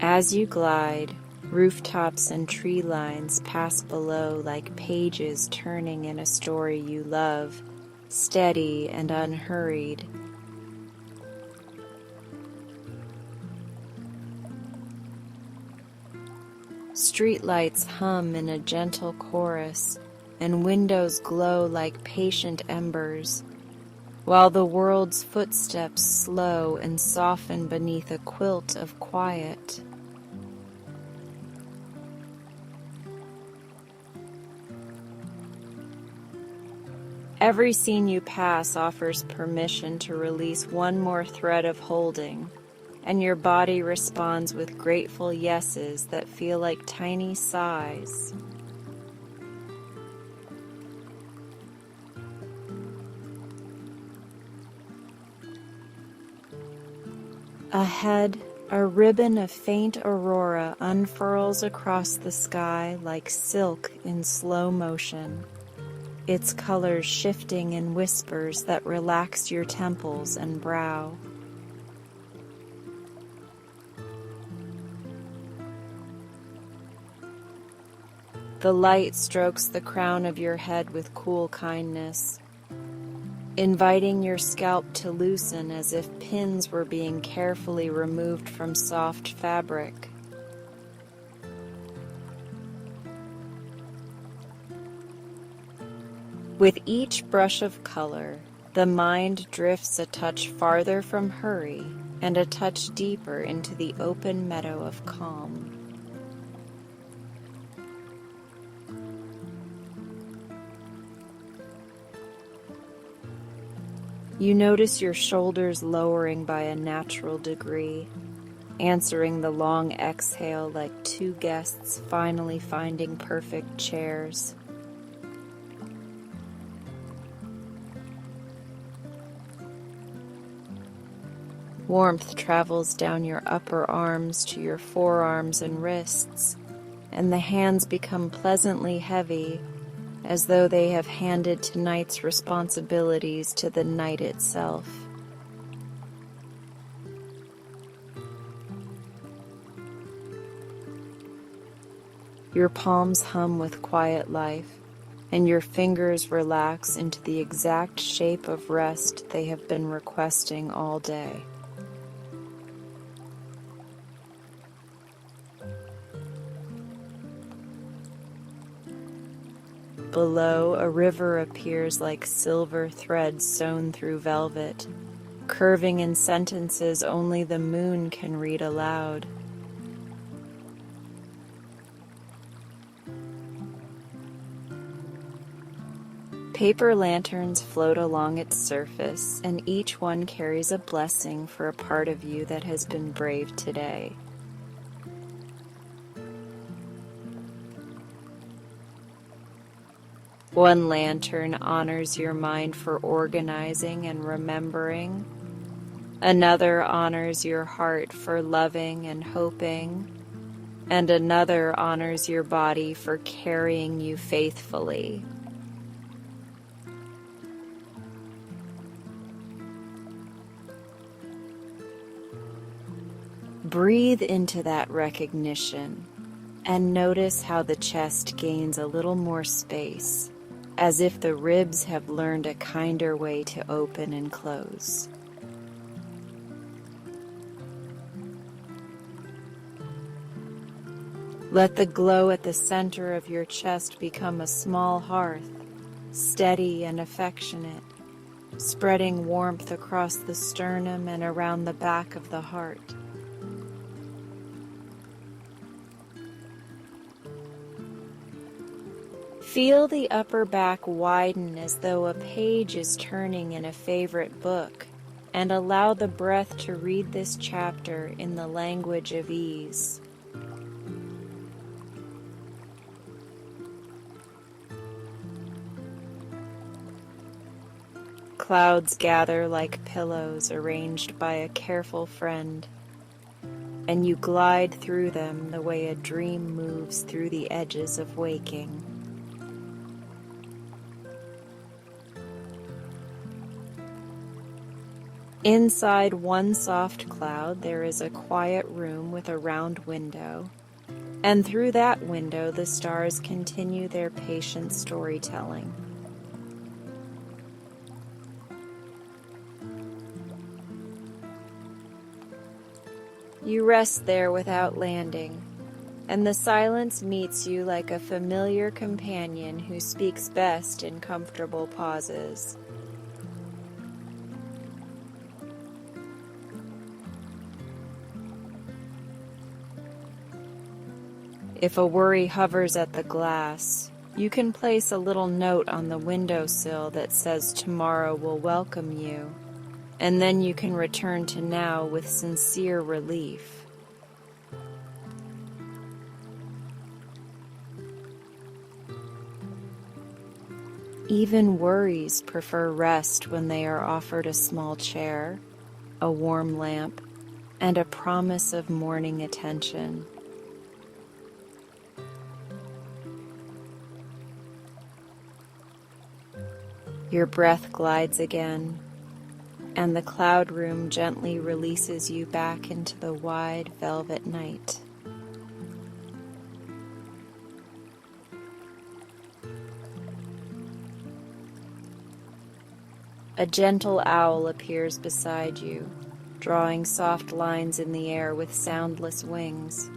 As you glide, rooftops and tree lines pass below like pages turning in a story you love, steady and unhurried. Streetlights hum in a gentle chorus, and windows glow like patient embers, while the world's footsteps slow and soften beneath a quilt of quiet. Every scene you pass offers permission to release one more thread of holding, and your body responds with grateful yeses that feel like tiny sighs. Ahead, a ribbon of faint aurora unfurls across the sky like silk in slow motion, its colors shifting in whispers that relax your temples and brow. The light strokes the crown of your head with cool kindness, inviting your scalp to loosen as if pins were being carefully removed from soft fabric. With each brush of color, the mind drifts a touch farther from hurry and a touch deeper into the open meadow of calm. You notice your shoulders lowering by a natural degree, answering the long exhale like two guests finally finding perfect chairs. Warmth travels down your upper arms to your forearms and wrists, and the hands become pleasantly heavy, as though they have handed tonight's responsibilities to the night itself. Your palms hum with quiet life, and your fingers relax into the exact shape of rest they have been requesting all day. Below, a river appears like silver threads sewn through velvet, curving in sentences only the moon can read aloud. Paper lanterns float along its surface, and each one carries a blessing for a part of you that has been brave today. One lantern honors your mind for organizing and remembering. Another honors your heart for loving and hoping. And another honors your body for carrying you faithfully. Breathe into that recognition and notice how the chest gains a little more space, as if the ribs have learned a kinder way to open and close. Let the glow at the center of your chest become a small hearth, steady and affectionate, spreading warmth across the sternum and around the back of the heart. Feel the upper back widen as though a page is turning in a favorite book, and allow the breath to read this chapter in the language of ease. Clouds gather like pillows arranged by a careful friend, and you glide through them the way a dream moves through the edges of waking. Inside one soft cloud there is a quiet room with a round window, and through that window the stars continue their patient storytelling. You rest there without landing, and the silence meets you like a familiar companion who speaks best in comfortable pauses. If a worry hovers at the glass, you can place a little note on the windowsill that says tomorrow will welcome you, and then you can return to now with sincere relief. Even worries prefer rest when they are offered a small chair, a warm lamp, and a promise of morning attention. Your breath glides again, and the cloud room gently releases you back into the wide velvet night. A gentle owl appears beside you, drawing soft lines in the air with soundless wings.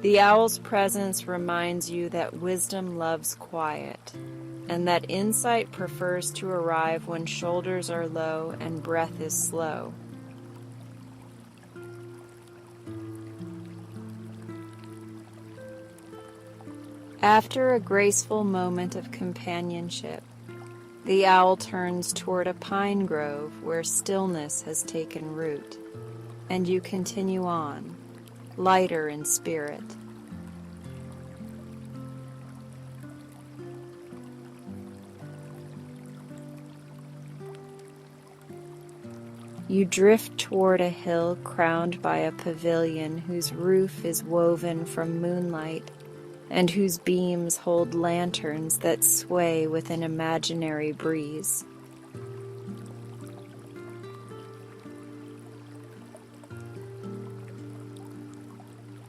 The owl's presence reminds you that wisdom loves quiet, and that insight prefers to arrive when shoulders are low and breath is slow. After a graceful moment of companionship, the owl turns toward a pine grove where stillness has taken root, and you continue on, lighter in spirit. You drift toward a hill crowned by a pavilion whose roof is woven from moonlight and whose beams hold lanterns that sway with an imaginary breeze.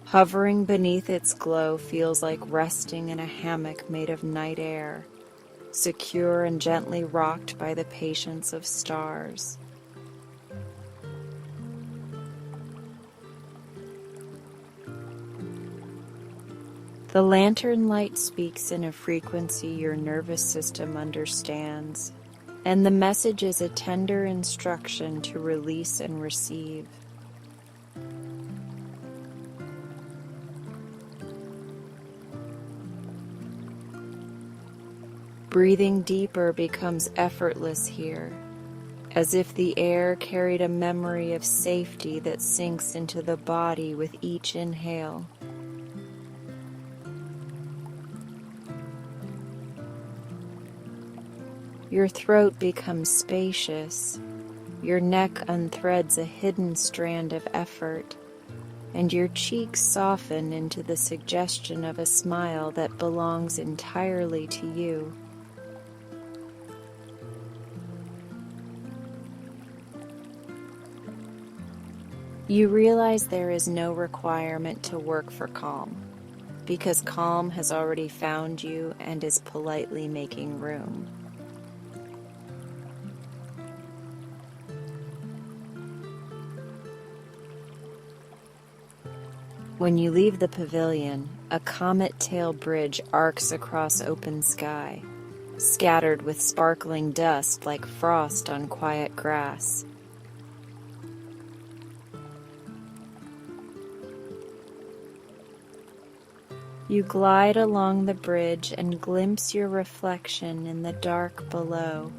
Hovering beneath its glow feels like resting in a hammock made of night air, secure and gently rocked by the patience of stars. The lantern light speaks in a frequency your nervous system understands, and the message is a tender instruction to release and receive. Breathing deeper becomes effortless here, as if the air carried a memory of safety that sinks into the body with each inhale. Your throat becomes spacious, your neck unthreads a hidden strand of effort, and your cheeks soften into the suggestion of a smile that belongs entirely to you. You realize there is no requirement to work for calm, because calm has already found you and is politely making room. When you leave the pavilion, a comet-tail bridge arcs across open sky, scattered with sparkling dust like frost on quiet grass. You glide along the bridge and glimpse your reflection in the dark below,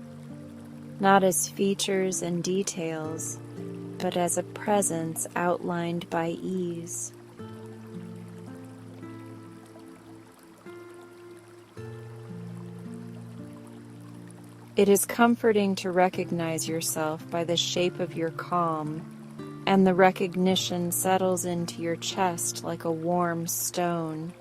not as features and details, but as a presence outlined by ease. It is comforting to recognize yourself by the shape of your calm, and the recognition settles into your chest like a warm stone.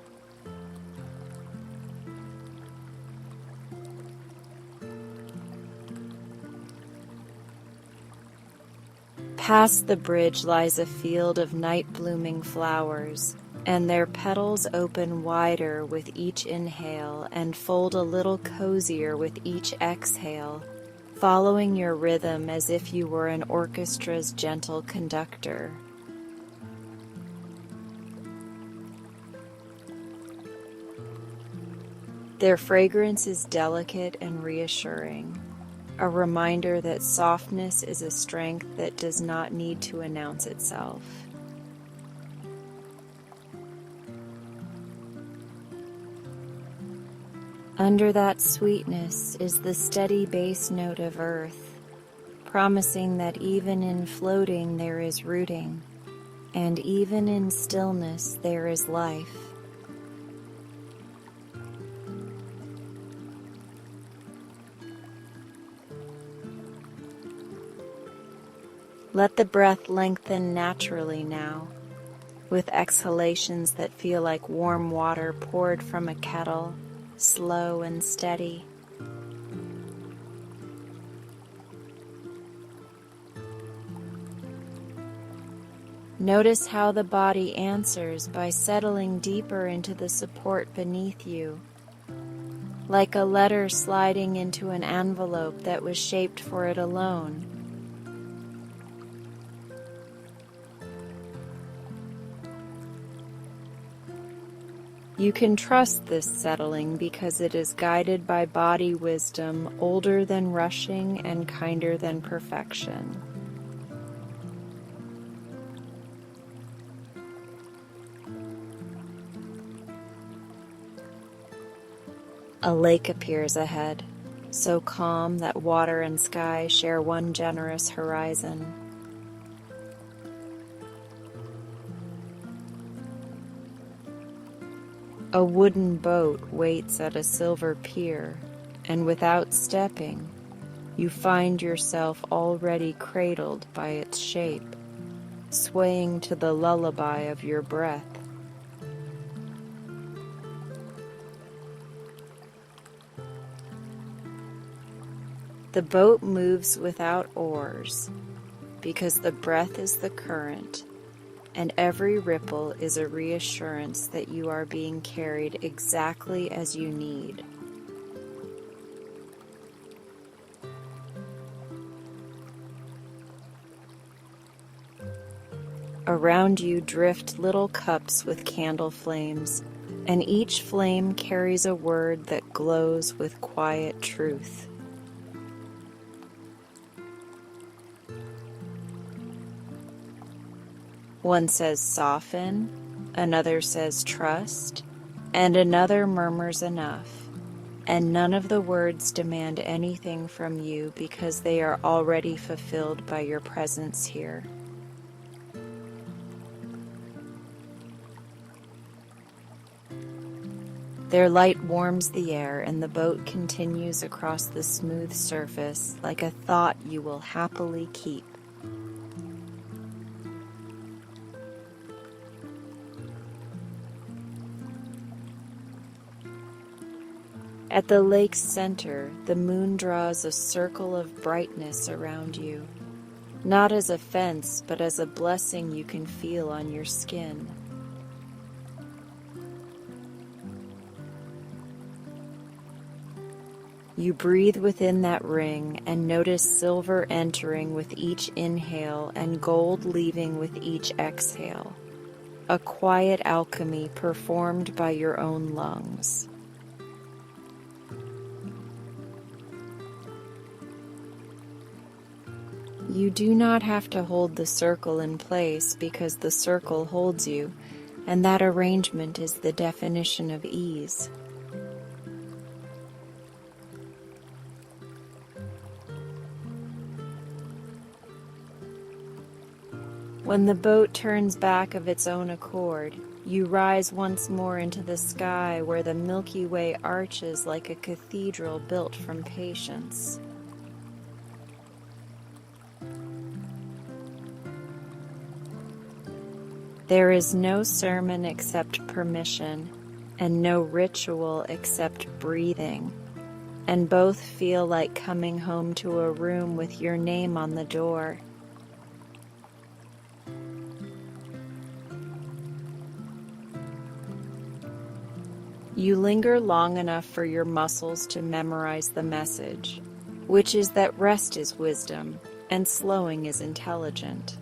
Past the bridge lies a field of night-blooming flowers, and their petals open wider with each inhale and fold a little cozier with each exhale, following your rhythm as if you were an orchestra's gentle conductor. Their fragrance is delicate and reassuring, a reminder that softness is a strength that does not need to announce itself. Under that sweetness is the steady bass note of earth, promising that even in floating there is rooting, and even in stillness there is life. Let the breath lengthen naturally now, with exhalations that feel like warm water poured from a kettle, slow and steady. Notice how the body answers by settling deeper into the support beneath you, like a letter sliding into an envelope that was shaped for it alone. You can trust this settling because it is guided by body wisdom older than rushing and kinder than perfection. A lake appears ahead, so calm that water and sky share one generous horizon. A wooden boat waits at a silver pier, and without stepping, you find yourself already cradled by its shape, swaying to the lullaby of your breath. The boat moves without oars, because the breath is the current, and every ripple is a reassurance that you are being carried exactly as you need. Around you drift little cups with candle flames, and each flame carries a word that glows with quiet truth. One says soften, another says trust, and another murmurs enough, and none of the words demand anything from you because they are already fulfilled by your presence here. Their light warms the air, and the boat continues across the smooth surface like a thought you will happily keep. At the lake's center, the moon draws a circle of brightness around you, not as a fence, but as a blessing you can feel on your skin. You breathe within that ring and notice silver entering with each inhale and gold leaving with each exhale, a quiet alchemy performed by your own lungs. You do not have to hold the circle in place because the circle holds you, and that arrangement is the definition of ease. When the boat turns back of its own accord, you rise once more into the sky where the Milky Way arches like a cathedral built from patience. There is no sermon except permission, and no ritual except breathing, and both feel like coming home to a room with your name on the door. You linger long enough for your muscles to memorize the message, which is that rest is wisdom and slowing is intelligent.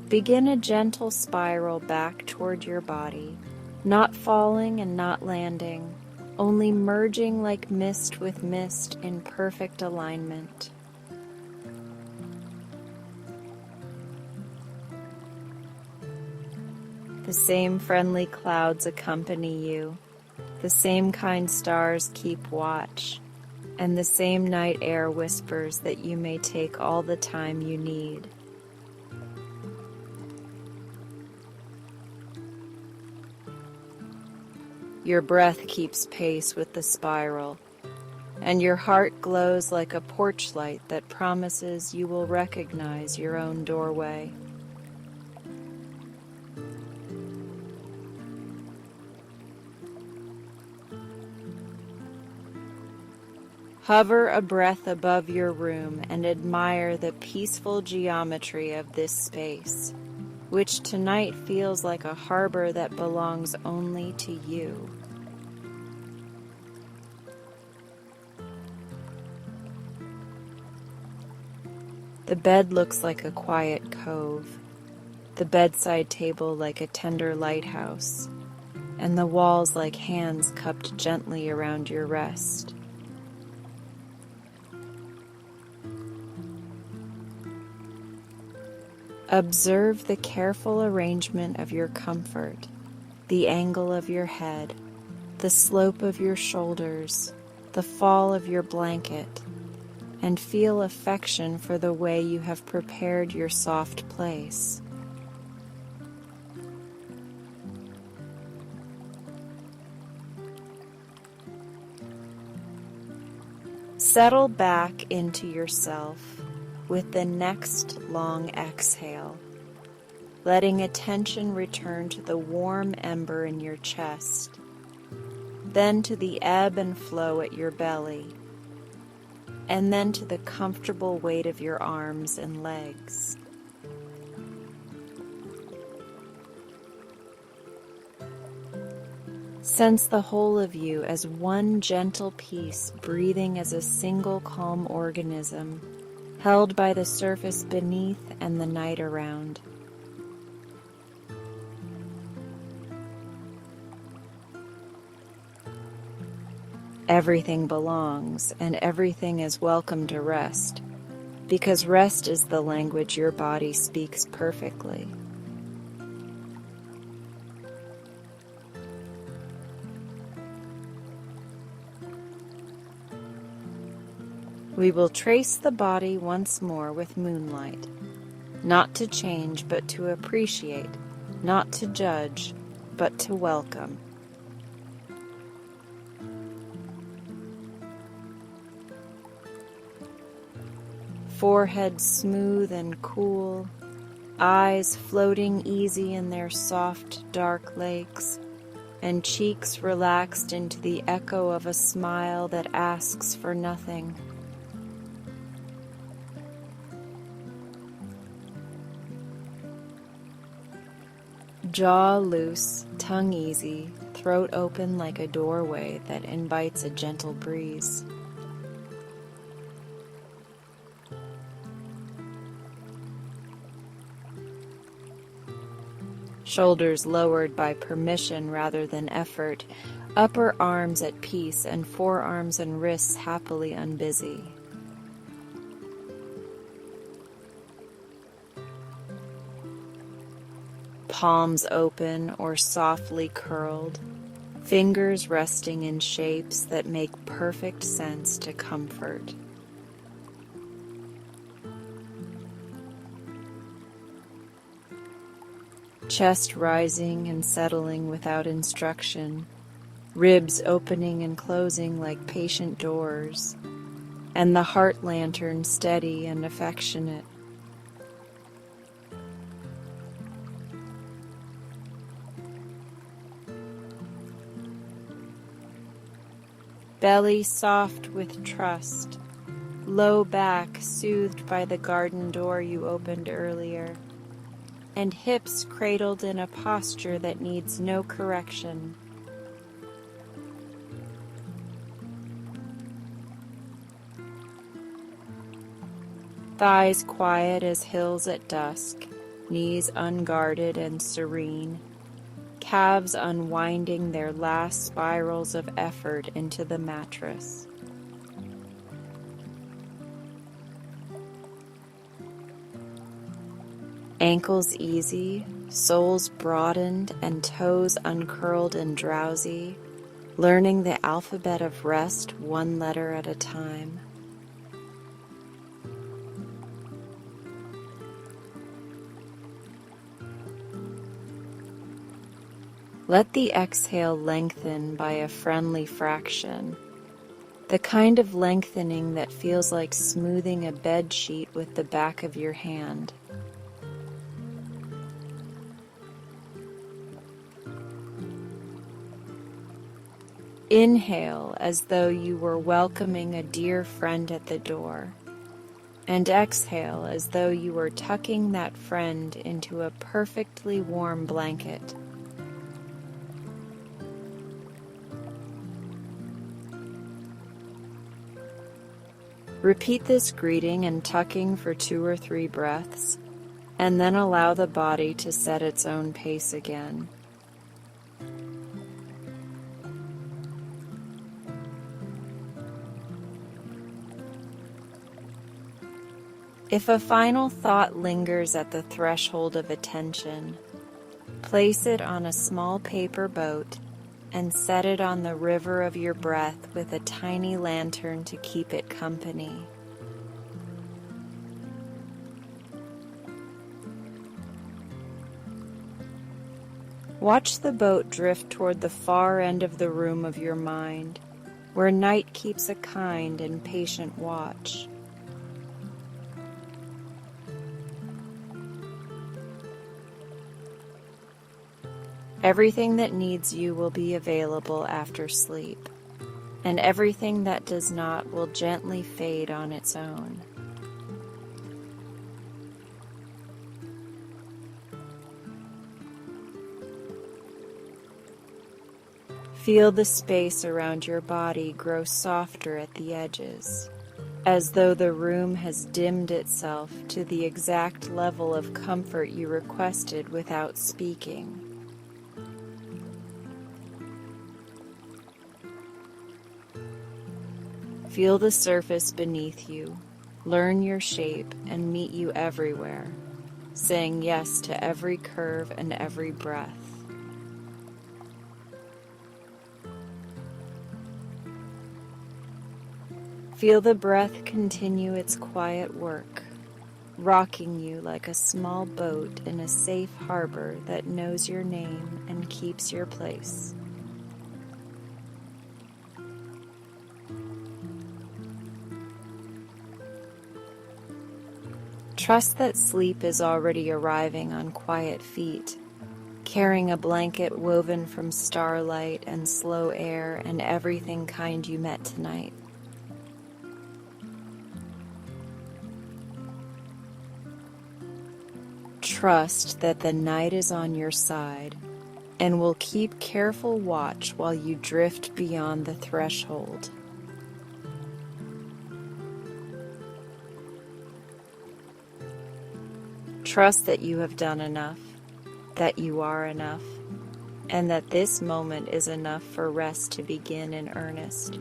Begin a gentle spiral back toward your body, not falling and not landing, only merging like mist with mist in perfect alignment. The same friendly clouds accompany you, the same kind stars keep watch, and the same night air whispers that you may take all the time you need. Your breath keeps pace with the spiral, and your heart glows like a porch light that promises you will recognize your own doorway. Hover a breath above your room and admire the peaceful geometry of this space, which tonight feels like a harbor that belongs only to you. The bed looks like a quiet cove, the bedside table like a tender lighthouse, and the walls like hands cupped gently around your rest. Observe the careful arrangement of your comfort, the angle of your head, the slope of your shoulders, the fall of your blanket, and feel affection for the way you have prepared your soft place. Settle back into yourself with the next long exhale, letting attention return to the warm ember in your chest, then to the ebb and flow at your belly, and then to the comfortable weight of your arms and legs. Sense the whole of you as one gentle piece breathing as a single calm organism, held by the surface beneath and the night around. Everything belongs, and everything is welcome to rest, because rest is the language your body speaks perfectly. We will trace the body once more with moonlight, not to change but to appreciate, not to judge but to welcome. Forehead smooth and cool, eyes floating easy in their soft, dark lakes, and cheeks relaxed into the echo of a smile that asks for nothing. Jaw loose, tongue easy, throat open like a doorway that invites a gentle breeze. Shoulders lowered by permission rather than effort, upper arms at peace and forearms and wrists happily unbusy. Palms open or softly curled, fingers resting in shapes that make perfect sense to comfort. Chest rising and settling without instruction, ribs opening and closing like patient doors, and the heart lantern steady and affectionate. Belly soft with trust, low back soothed by the garden door you opened earlier, and hips cradled in a posture that needs no correction. Thighs quiet as hills at dusk, knees unguarded and serene, calves unwinding their last spirals of effort into the mattress. Ankles easy, soles broadened and toes uncurled and drowsy, learning the alphabet of rest one letter at a time. Let the exhale lengthen by a friendly fraction, the kind of lengthening that feels like smoothing a bed sheet with the back of your hand. Inhale as though you were welcoming a dear friend at the door, and exhale as though you were tucking that friend into a perfectly warm blanket. Repeat this greeting and tucking for 2 or 3 breaths, and then allow the body to set its own pace again. If a final thought lingers at the threshold of attention, place it on a small paper boat and set it on the river of your breath with a tiny lantern to keep it company. Watch the boat drift toward the far end of the room of your mind, where night keeps a kind and patient watch. Everything that needs you will be available after sleep, and everything that does not will gently fade on its own. Feel the space around your body grow softer at the edges, as though the room has dimmed itself to the exact level of comfort you requested without speaking. Feel the surface beneath you, learn your shape, and meet you everywhere, saying yes to every curve and every breath. Feel the breath continue its quiet work, rocking you like a small boat in a safe harbor that knows your name and keeps your place. Trust that sleep is already arriving on quiet feet, carrying a blanket woven from starlight and slow air and everything kind you met tonight. Trust that the night is on your side and will keep careful watch while you drift beyond the threshold. Trust that you have done enough, that you are enough, and that this moment is enough for rest to begin in earnest.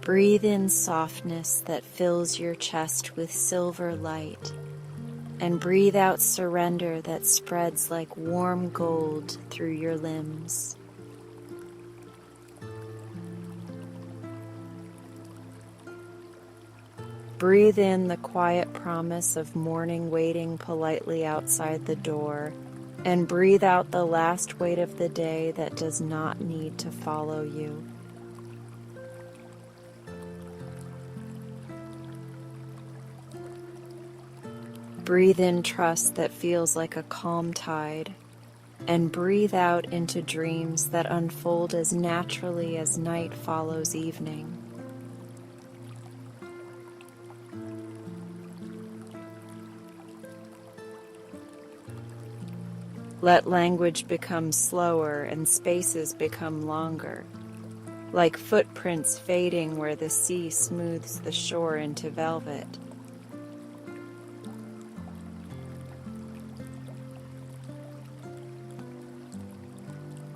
Breathe in softness that fills your chest with silver light, and breathe out surrender that spreads like warm gold through your limbs. Breathe in the quiet promise of morning waiting politely outside the door, and breathe out the last weight of the day that does not need to follow you. Breathe in trust that feels like a calm tide, and breathe out into dreams that unfold as naturally as night follows evening. Let language become slower and spaces become longer, like footprints fading where the sea smooths the shore into velvet.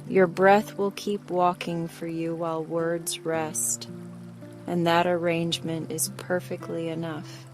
Your breath will keep walking for you while words rest, and that arrangement is perfectly enough.